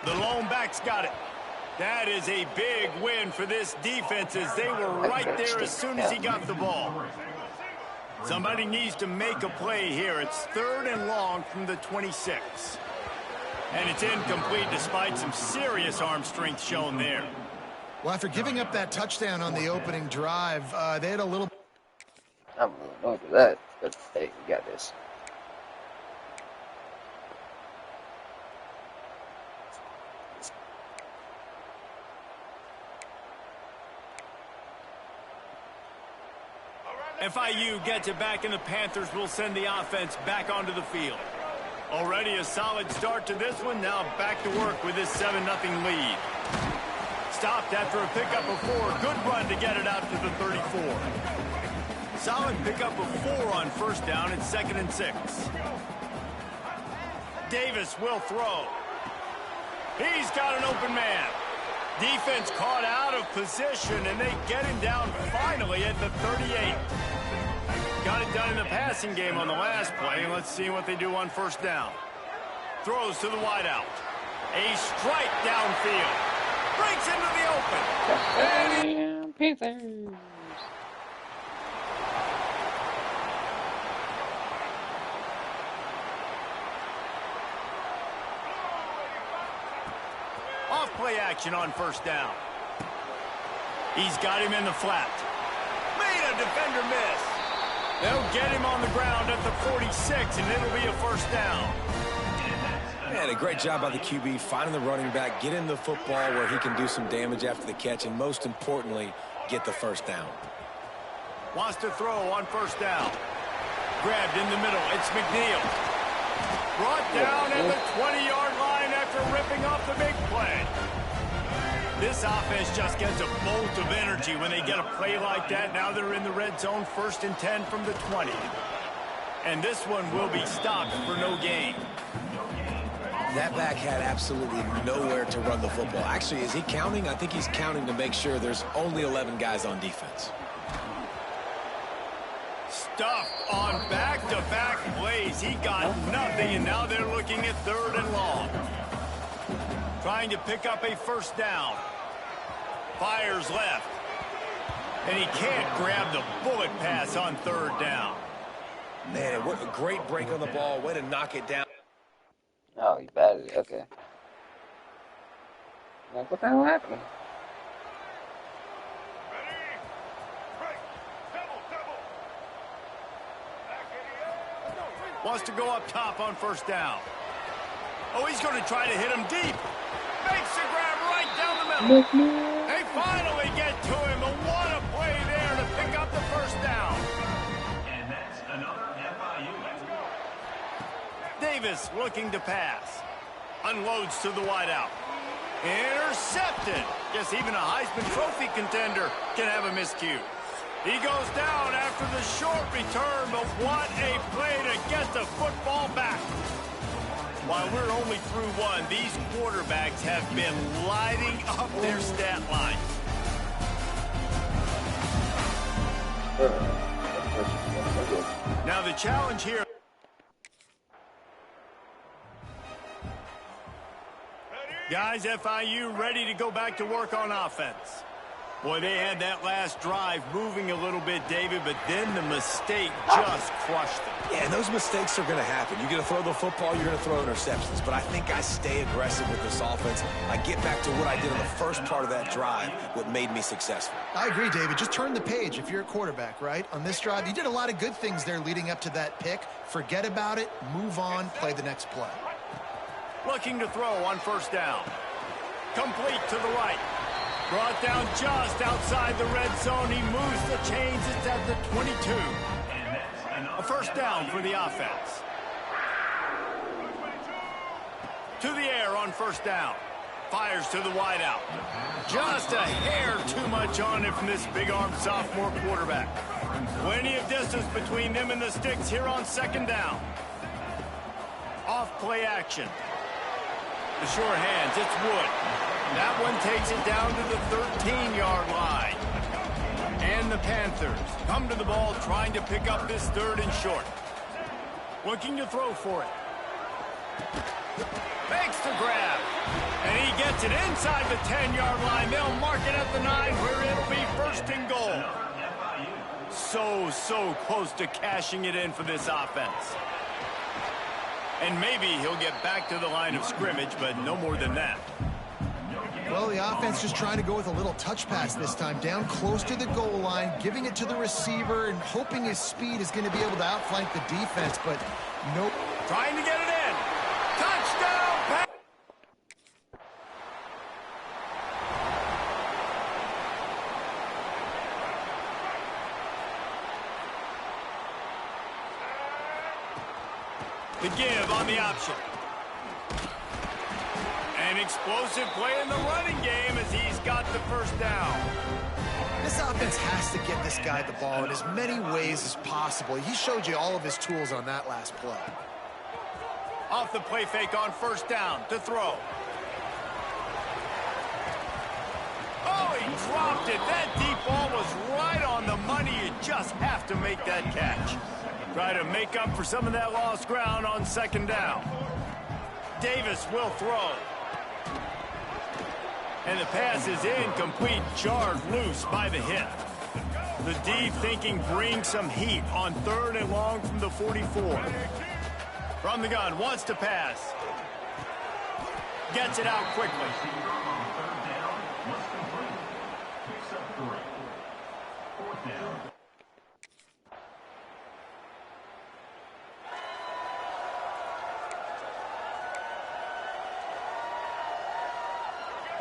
The lone back's got it. That is a big win for this defense as they were right there as soon as he got the ball. Somebody needs to make a play here. It's 3rd and long from the 26. And it's incomplete despite some serious arm strength shown there. Well, after giving up that touchdown on the opening drive, they had a little... I'm going to that, but hey, you got this. FIU gets it back, and the Panthers will send the offense back onto the field. Already a solid start to this one. Now back to work with this 7-0 lead. Stopped after a pickup of 4. Good run to get it out to the 34. Solid pickup of 4 on first down. It's 2nd and 6. Davis will throw. He's got an open man. Defense caught out of position, and they get him down finally at the 38. Got it done in the passing game on the last play. Let's see what they do on first down. Throws to the wideout. A strike downfield. Breaks into the open. And Panthers. Off play action on first down. He's got him in the flat. Made a defender miss. They'll get him on the ground at the 46, and it'll be a first down. Man, a great job by the QB finding the running back, get him the football where he can do some damage after the catch, and most importantly, get the first down. Wants to throw on first down. Grabbed in the middle. It's McNeil. Brought down at the 20-yard line after ripping off the big play. This offense just gets a bolt of energy when they get a play like that. Now they're in the red zone, 1st and 10 from the 20. And this one will be stopped for no gain. That back had absolutely nowhere to run the football. Actually, is he counting? I think he's counting to make sure there's only 11 guys on defense. Stuffed on back-to-back plays. He got nothing, and now they're looking at 3rd and long. Trying to pick up a first down. Fires left. And he can't grab the bullet pass on 3rd down. Man, what a great break on the ball. Way to knock it down. Oh, he batted it. Okay. Like, what the hell happened? Wants to go up top on first down. Oh, he's going to try to hit him deep. Makes the grab right down the middle. They finally get to him, but what a play there to pick up the first down. And that's another FIU. Davis looking to pass. Unloads to the wideout. Intercepted. Guess even a Heisman Trophy contender can have a miscue. He goes down after the short return, but what a play to get the football back. While we're only through one, these quarterbacks have been lighting up their stat line. Now the challenge here. Guys, FIU ready to go back to work on offense. Boy, they had that last drive moving a little bit, David, but then the mistake just crushed them. Yeah, and those mistakes are going to happen. You're going to throw the football, you're going to throw interceptions. But I think I stay aggressive with this offense. I get back to what I did in the first part of that drive, what made me successful. I agree, David. Just turn the page if you're a quarterback, right? On this drive, you did a lot of good things there leading up to that pick. Forget about it, move on, play the next play. Looking to throw on first down. Complete to the right. Brought down just outside the red zone. He moves the chains. It's at the 22. A first down for the offense. To the air on first down. Fires to the wideout. Just a hair too much on it from this big-armed sophomore quarterback. Plenty of distance between them and the sticks here on 2nd down. Off play action. The short hands, it's Wood. That one takes it down to the 13-yard line. And the Panthers come to the ball trying to pick up this 3rd and short. Looking to throw for it. Makes the grab. And he gets it inside the 10-yard line. They'll mark it at the 9 where it'll be 1st and goal. So close to cashing it in for this offense. And maybe he'll get back to the line of scrimmage, but no more than that. Well, the offense just trying to go with a little touch pass this time, down close to the goal line, giving it to the receiver and hoping his speed is going to be able to outflank the defense, but nope. Trying to get it in. Touchdown pass. The give on the option. An explosive play in the running game as he's got the first down. This offense has to get this guy the ball in as many ways as possible. He showed you all of his tools on that last play. Off the play fake on first down to throw. Oh, he dropped it. That deep ball was right on the money. You just have to make that catch. Try to make up for some of that lost ground on 2nd down. Davis will throw. And the pass is incomplete, jarred loose by the hit. The D thinking bring some heat on 3rd and long from the 44. From the gun, wants to pass. Gets it out quickly.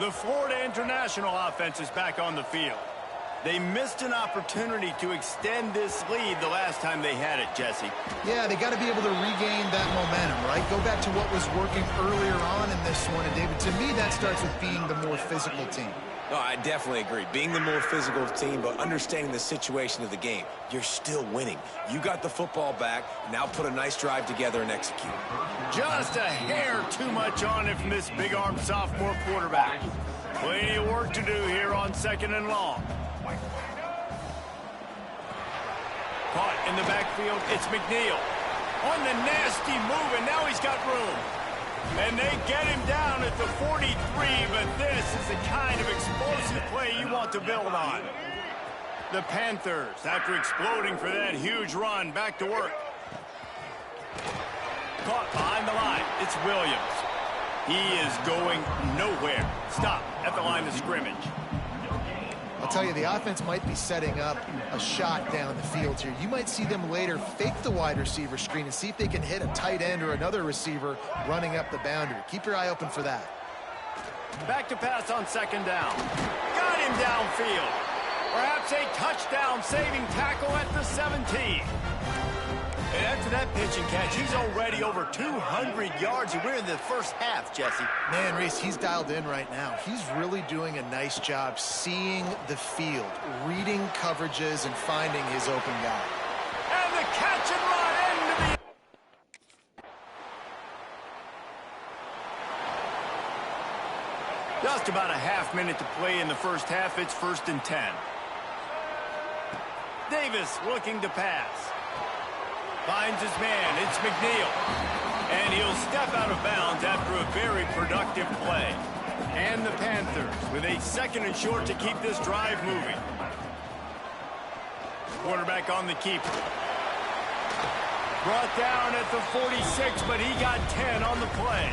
The Florida International offense is back on the field. They missed an opportunity to extend this lead the last time they had it, Jesse. Yeah, they got to be able to regain that momentum, right? Go back to what was working earlier on in this one. And, David, to me, that starts with being the more physical team. No, I definitely agree. Being the more physical team, but understanding the situation of the game. You're still winning. You got the football back. Now put a nice drive together and execute. Just a hair too much on it from this big-armed sophomore quarterback. Plenty of work to do here on 2nd and long. Caught in the backfield, it's McNeil. On the nasty move, and now he's got room. And they get him down at the 43, but this is the kind of explosive play you want to build on. The Panthers, after exploding for that huge run, back to work. Caught behind the line, it's Williams. He is going nowhere. Stop at the line of scrimmage. I'll tell you, the offense might be setting up a shot down the field here. You might see them later fake the wide receiver screen and see if they can hit a tight end or another receiver running up the boundary. Keep your eye open for that. Back to pass on 2nd down. Got him downfield. Perhaps a touchdown-saving tackle at the 17. And after that pitch and catch, he's already over 200 yards, and we're in the first half, Jesse. Man, Reese, he's dialed in right now. He's really doing a nice job seeing the field, reading coverages, and finding his open guy. And the catch and run into the... Just about a half-minute to play in the first half. It's 1st and 10. Davis looking to pass. Finds his man. It's McNeil. And he'll step out of bounds after a very productive play. And the Panthers with a 2nd and short to keep this drive moving. Quarterback on the keeper. Brought down at the 46, but he got 10 on the play.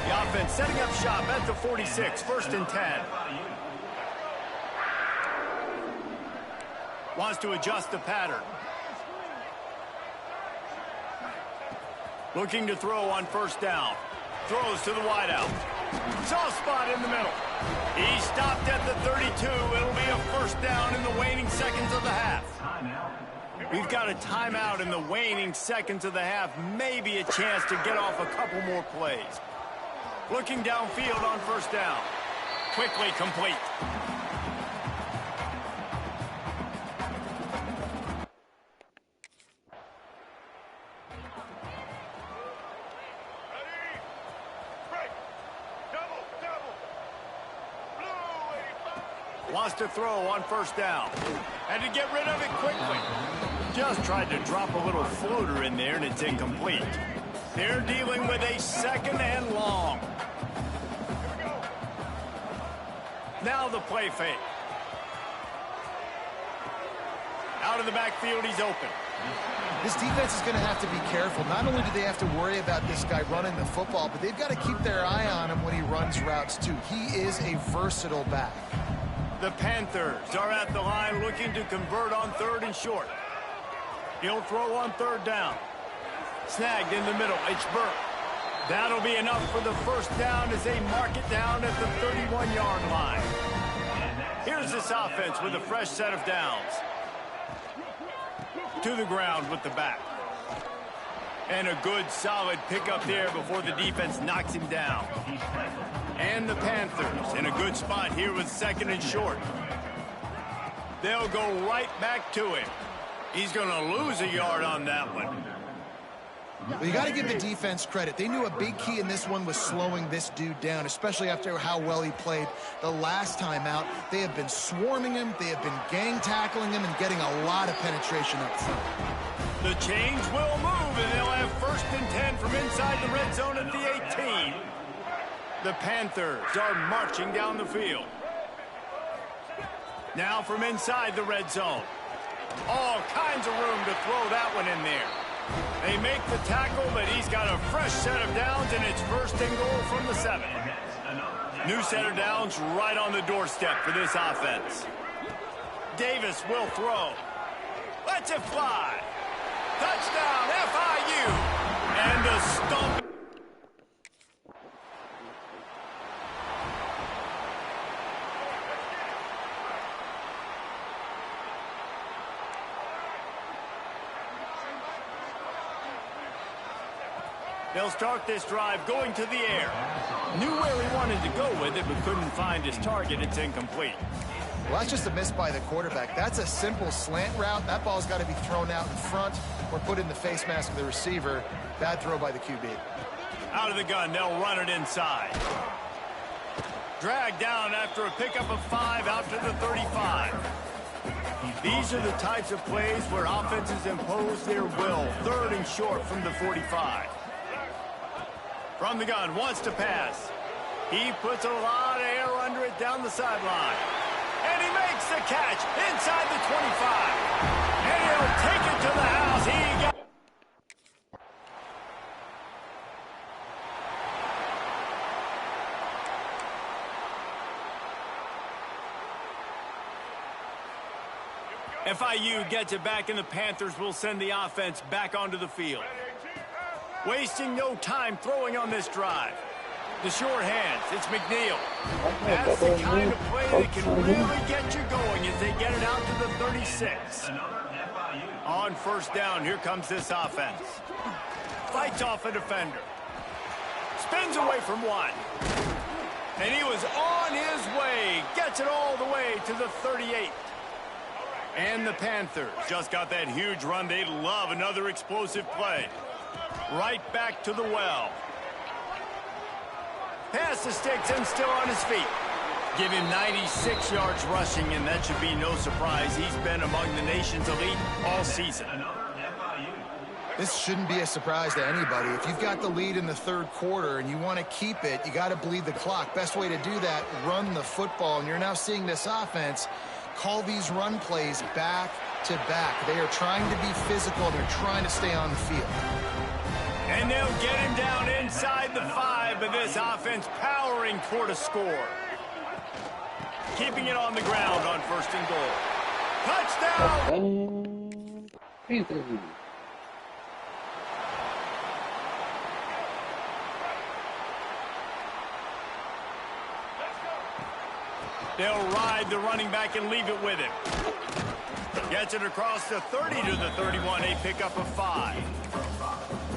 The offense setting up shop at the 46, 1st and 10. Wants to adjust the pattern. Looking to throw on 1st down. Throws to the wideout. Soft spot in the middle. He stopped at the 32. It'll be a 1st down in the waning seconds of the half. We've got a timeout in the waning seconds of the half. Maybe a chance to get off a couple more plays. Looking downfield on 1st down. Quickly complete. Wants to throw on 1st down. Had to get rid of it quickly. Just tried to drop a little floater in there, and it's incomplete. They're dealing with a 2nd and long. Now the play fake. Out of the backfield, he's open. This defense is going to have to be careful. Not only do they have to worry about this guy running the football, but they've got to keep their eye on him when he runs routes, too. He is a versatile back. The Panthers are at the line looking to convert on 3rd and short. He'll throw on 3rd down. Snagged in the middle. It's Burke. That'll be enough for the 1st down as they mark it down at the 31-yard line. Here's this offense with a fresh set of downs. To the ground with the back. And a good solid pickup there before the defense knocks him down. And the Panthers in a good spot here with 2nd and short. They'll go right back to him. He's going to lose a yard on that one. Well, you got to give the defense credit. They knew a big key in this one was slowing this dude down, especially after how well he played the last time out. They have been swarming him. They have been gang tackling him and getting a lot of penetration up front. The chains will move, and they'll have 1st and 10 from inside the red zone at the 18. The Panthers are marching down the field. Now from inside the red zone. All kinds of room to throw that one in there. They make the tackle, but he's got a fresh set of downs, and it's 1st and goal from the 7. New set of downs right on the doorstep for this offense. Davis will throw. Lets it fly. Touchdown, FIU. And a stump. They'll start this drive going to the air. Knew where he wanted to go with it, but couldn't find his target. It's incomplete. Well, that's just a miss by the quarterback. That's a simple slant route. That ball's got to be thrown out in front or put in the face mask of the receiver. Bad throw by the QB. Out of the gun, they'll run it inside. Dragged down after a pickup of 5 out to the 35. These are the types of plays where offenses impose their will. 3rd and short from the 45. From the gun, wants to pass. He puts a lot of air under it down the sideline. And he makes the catch inside the 25. And he'll take it to the house. He got... FIU gets it back, and the Panthers will send the offense back onto the field. Wasting no time throwing on this drive. The short hands, it's McNeil. That's the kind of play that can really get you going as they get it out to the 36. On 1st down, here comes this offense. Fights off a defender. Spins away from one. And he was on his way. Gets it all the way to the 38. And the Panthers just got that huge run. They love another explosive play. Right back to the well. Pass the sticks and still on his feet. Give him 96 yards rushing, and that should be no surprise. He's been among the nation's elite all season. This shouldn't be a surprise to anybody. If you've got the lead in the 3rd quarter and you want to keep it, you got to bleed the clock. Best way to do that, run the football. And you're now seeing this offense call these run plays back to back. They are trying to be physical. They're trying to stay on the field. And they'll get him down inside the 5, but this offense powering toward a score. Keeping it on the ground on 1st and goal. Touchdown! They'll ride the running back and leave it with him. Gets it across the 30 to the 31, a pickup of 5.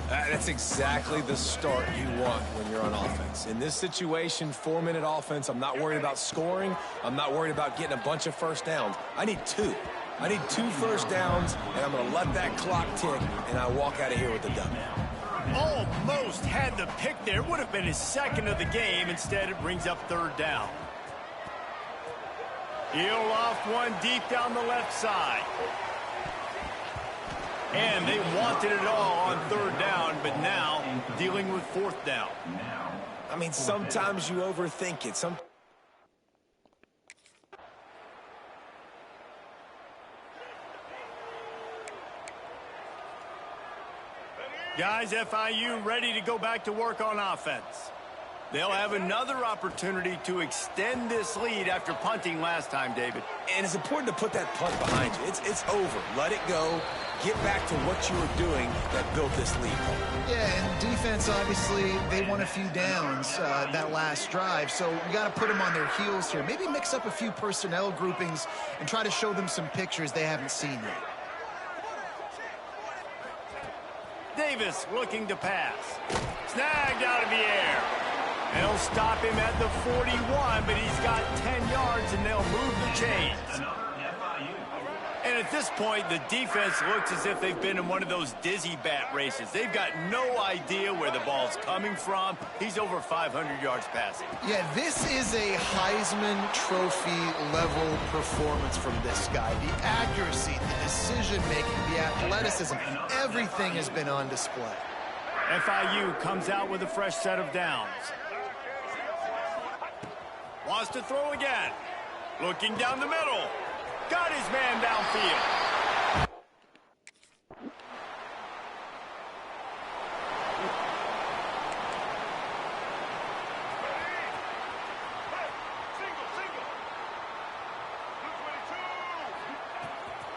That's exactly the start you want when you're on offense. In this situation, 4-minute offense, I'm not worried about scoring. I'm not worried about getting a bunch of 1st downs. I need 2. I need 2 1st downs, and I'm going to let that clock tick, and I walk out of here with the W. Almost had the pick there. Would have been his 2nd of the game. Instead, it brings up 3rd down. He'll loft one deep down the left side. And they wanted it all on 3rd down, but now dealing with 4th down. I mean, sometimes you overthink it. Guys, FIU ready to go back to work on offense. They'll have another opportunity to extend this lead after punting last time, David. And it's important to put that punt behind you. It's over. Let it go. Get back to what you were doing that built this lead. Yeah, and defense, obviously, they won a few downs that last drive, so we got to put them on their heels here. Maybe mix up a few personnel groupings and try to show them some pictures they haven't seen yet. Davis looking to pass. Snagged out of the air. They'll stop him at the 41, but he's got 10 yards, and they'll move the chains. And at this point, the defense looks as if they've been in one of those dizzy bat races. They've got no idea where the ball's coming from. He's over 500 yards passing. Yeah, this is a Heisman Trophy level performance from this guy. The accuracy, the decision-making, the athleticism, everything has been on display. FIU comes out with a fresh set of downs. Wants to throw again. Looking down the middle. Got his man downfield.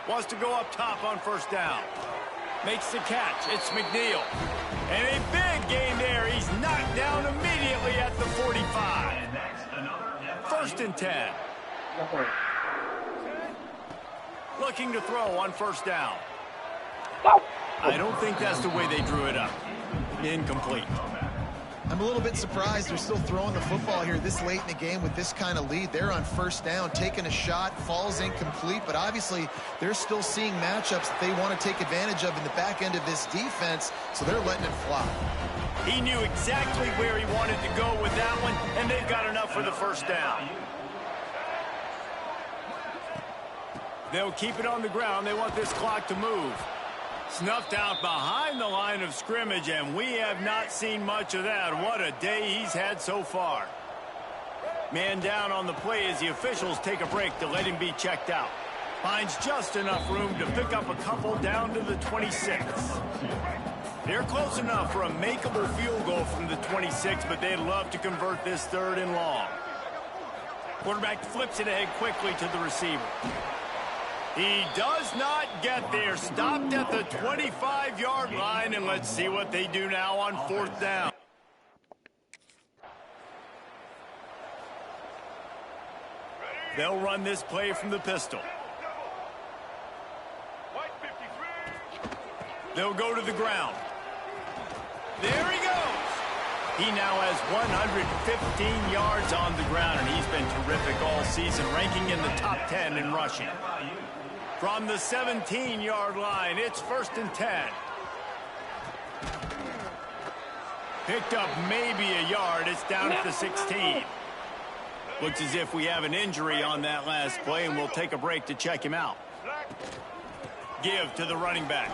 Wants to go up top on 1st down. Makes the catch. It's McNeil. And a big gain there. He's knocked down immediately at the 45. 1st and 10. Looking to throw on 1st down. I don't think that's the way they drew it up. Incomplete. I'm a little bit surprised they're still throwing the football here this late in the game with this kind of lead. They're on first down, taking a shot, falls incomplete, but obviously they're still seeing matchups that they want to take advantage of in the back end of this defense, so they're letting it fly. He knew exactly where he wanted to go with that one, and they've got enough for the first down. They'll keep it on the ground. They want this clock to move. Snuffed out behind the line of scrimmage, and we have not seen much of that. What a day he's had so far. Man down on the play as the officials take a break to let him be checked out. Finds just enough room to pick up a couple down to the 26. They're close enough for a makeable field goal from the 26, but they'd love to convert this 3rd and long. Quarterback flips it ahead quickly to the receiver. He does not get there. Stopped at the 25-yard line, and let's see what they do now on 4th down. They'll run this play from the pistol. They'll go to the ground. There he goes. He now has 115 yards on the ground, and he's been terrific all season, ranking in the top 10 in rushing. From the 17-yard line, it's 1st and 10. Picked up maybe a yard. It's down at the 16. Looks as if we have an injury on that last play, and we'll take a break to check him out. Give to the running back.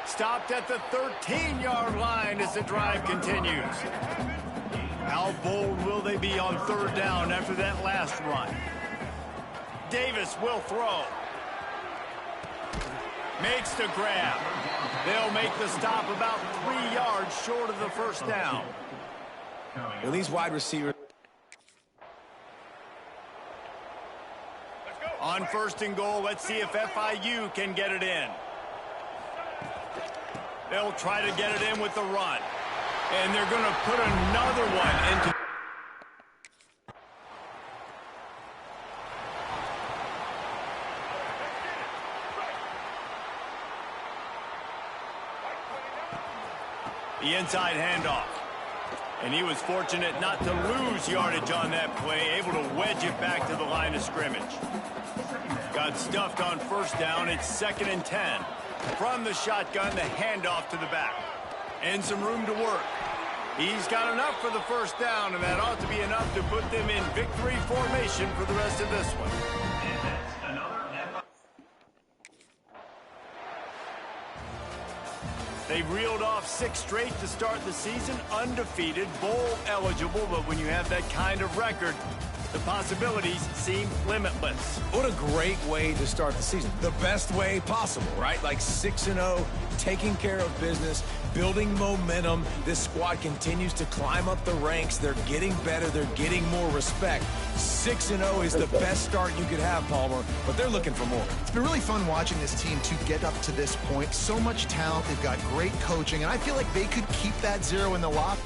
Stopped at the 13-yard line as the drive continues. How bold will they be on 3rd down after that last run? Davis will throw. Makes the grab. They'll make the stop about 3 yards short of the first down. Well, these wide receivers. On 1st and goal, let's see if FIU can get it in. They'll try to get it in with the run. And they're going to put another one into... The inside handoff. And he was fortunate not to lose yardage on that play, able to wedge it back to the line of scrimmage. Got stuffed on 1st down. It's 2nd and 10. From the shotgun, the handoff to the back. And some room to work. He's got enough for the first down, and that ought to be enough to put them in victory formation for the rest of this one. They've reeled off 6 straight to start the season, undefeated, bowl eligible, but when you have that kind of record, the possibilities seem limitless. What a great way to start the season. The best way possible, right? Like 6-0, taking care of business, building momentum. This squad continues to climb up the ranks. They're getting better. They're getting more respect. 6-0 is the best start you could have, Palmer, but they're looking for more. It's been really fun watching this team to get up to this point. So much talent. They've got great coaching, and I feel like they could keep that 0 in the lock.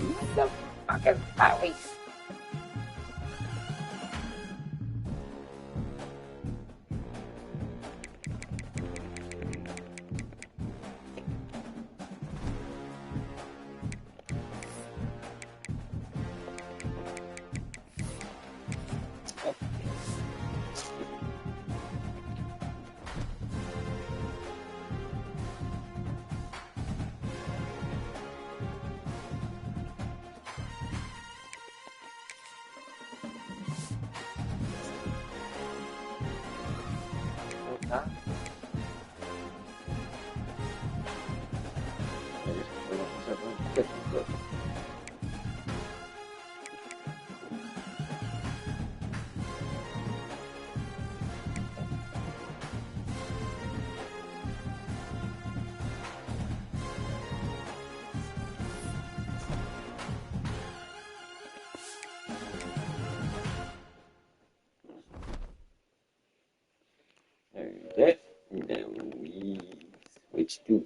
The fucking face. That now we switch to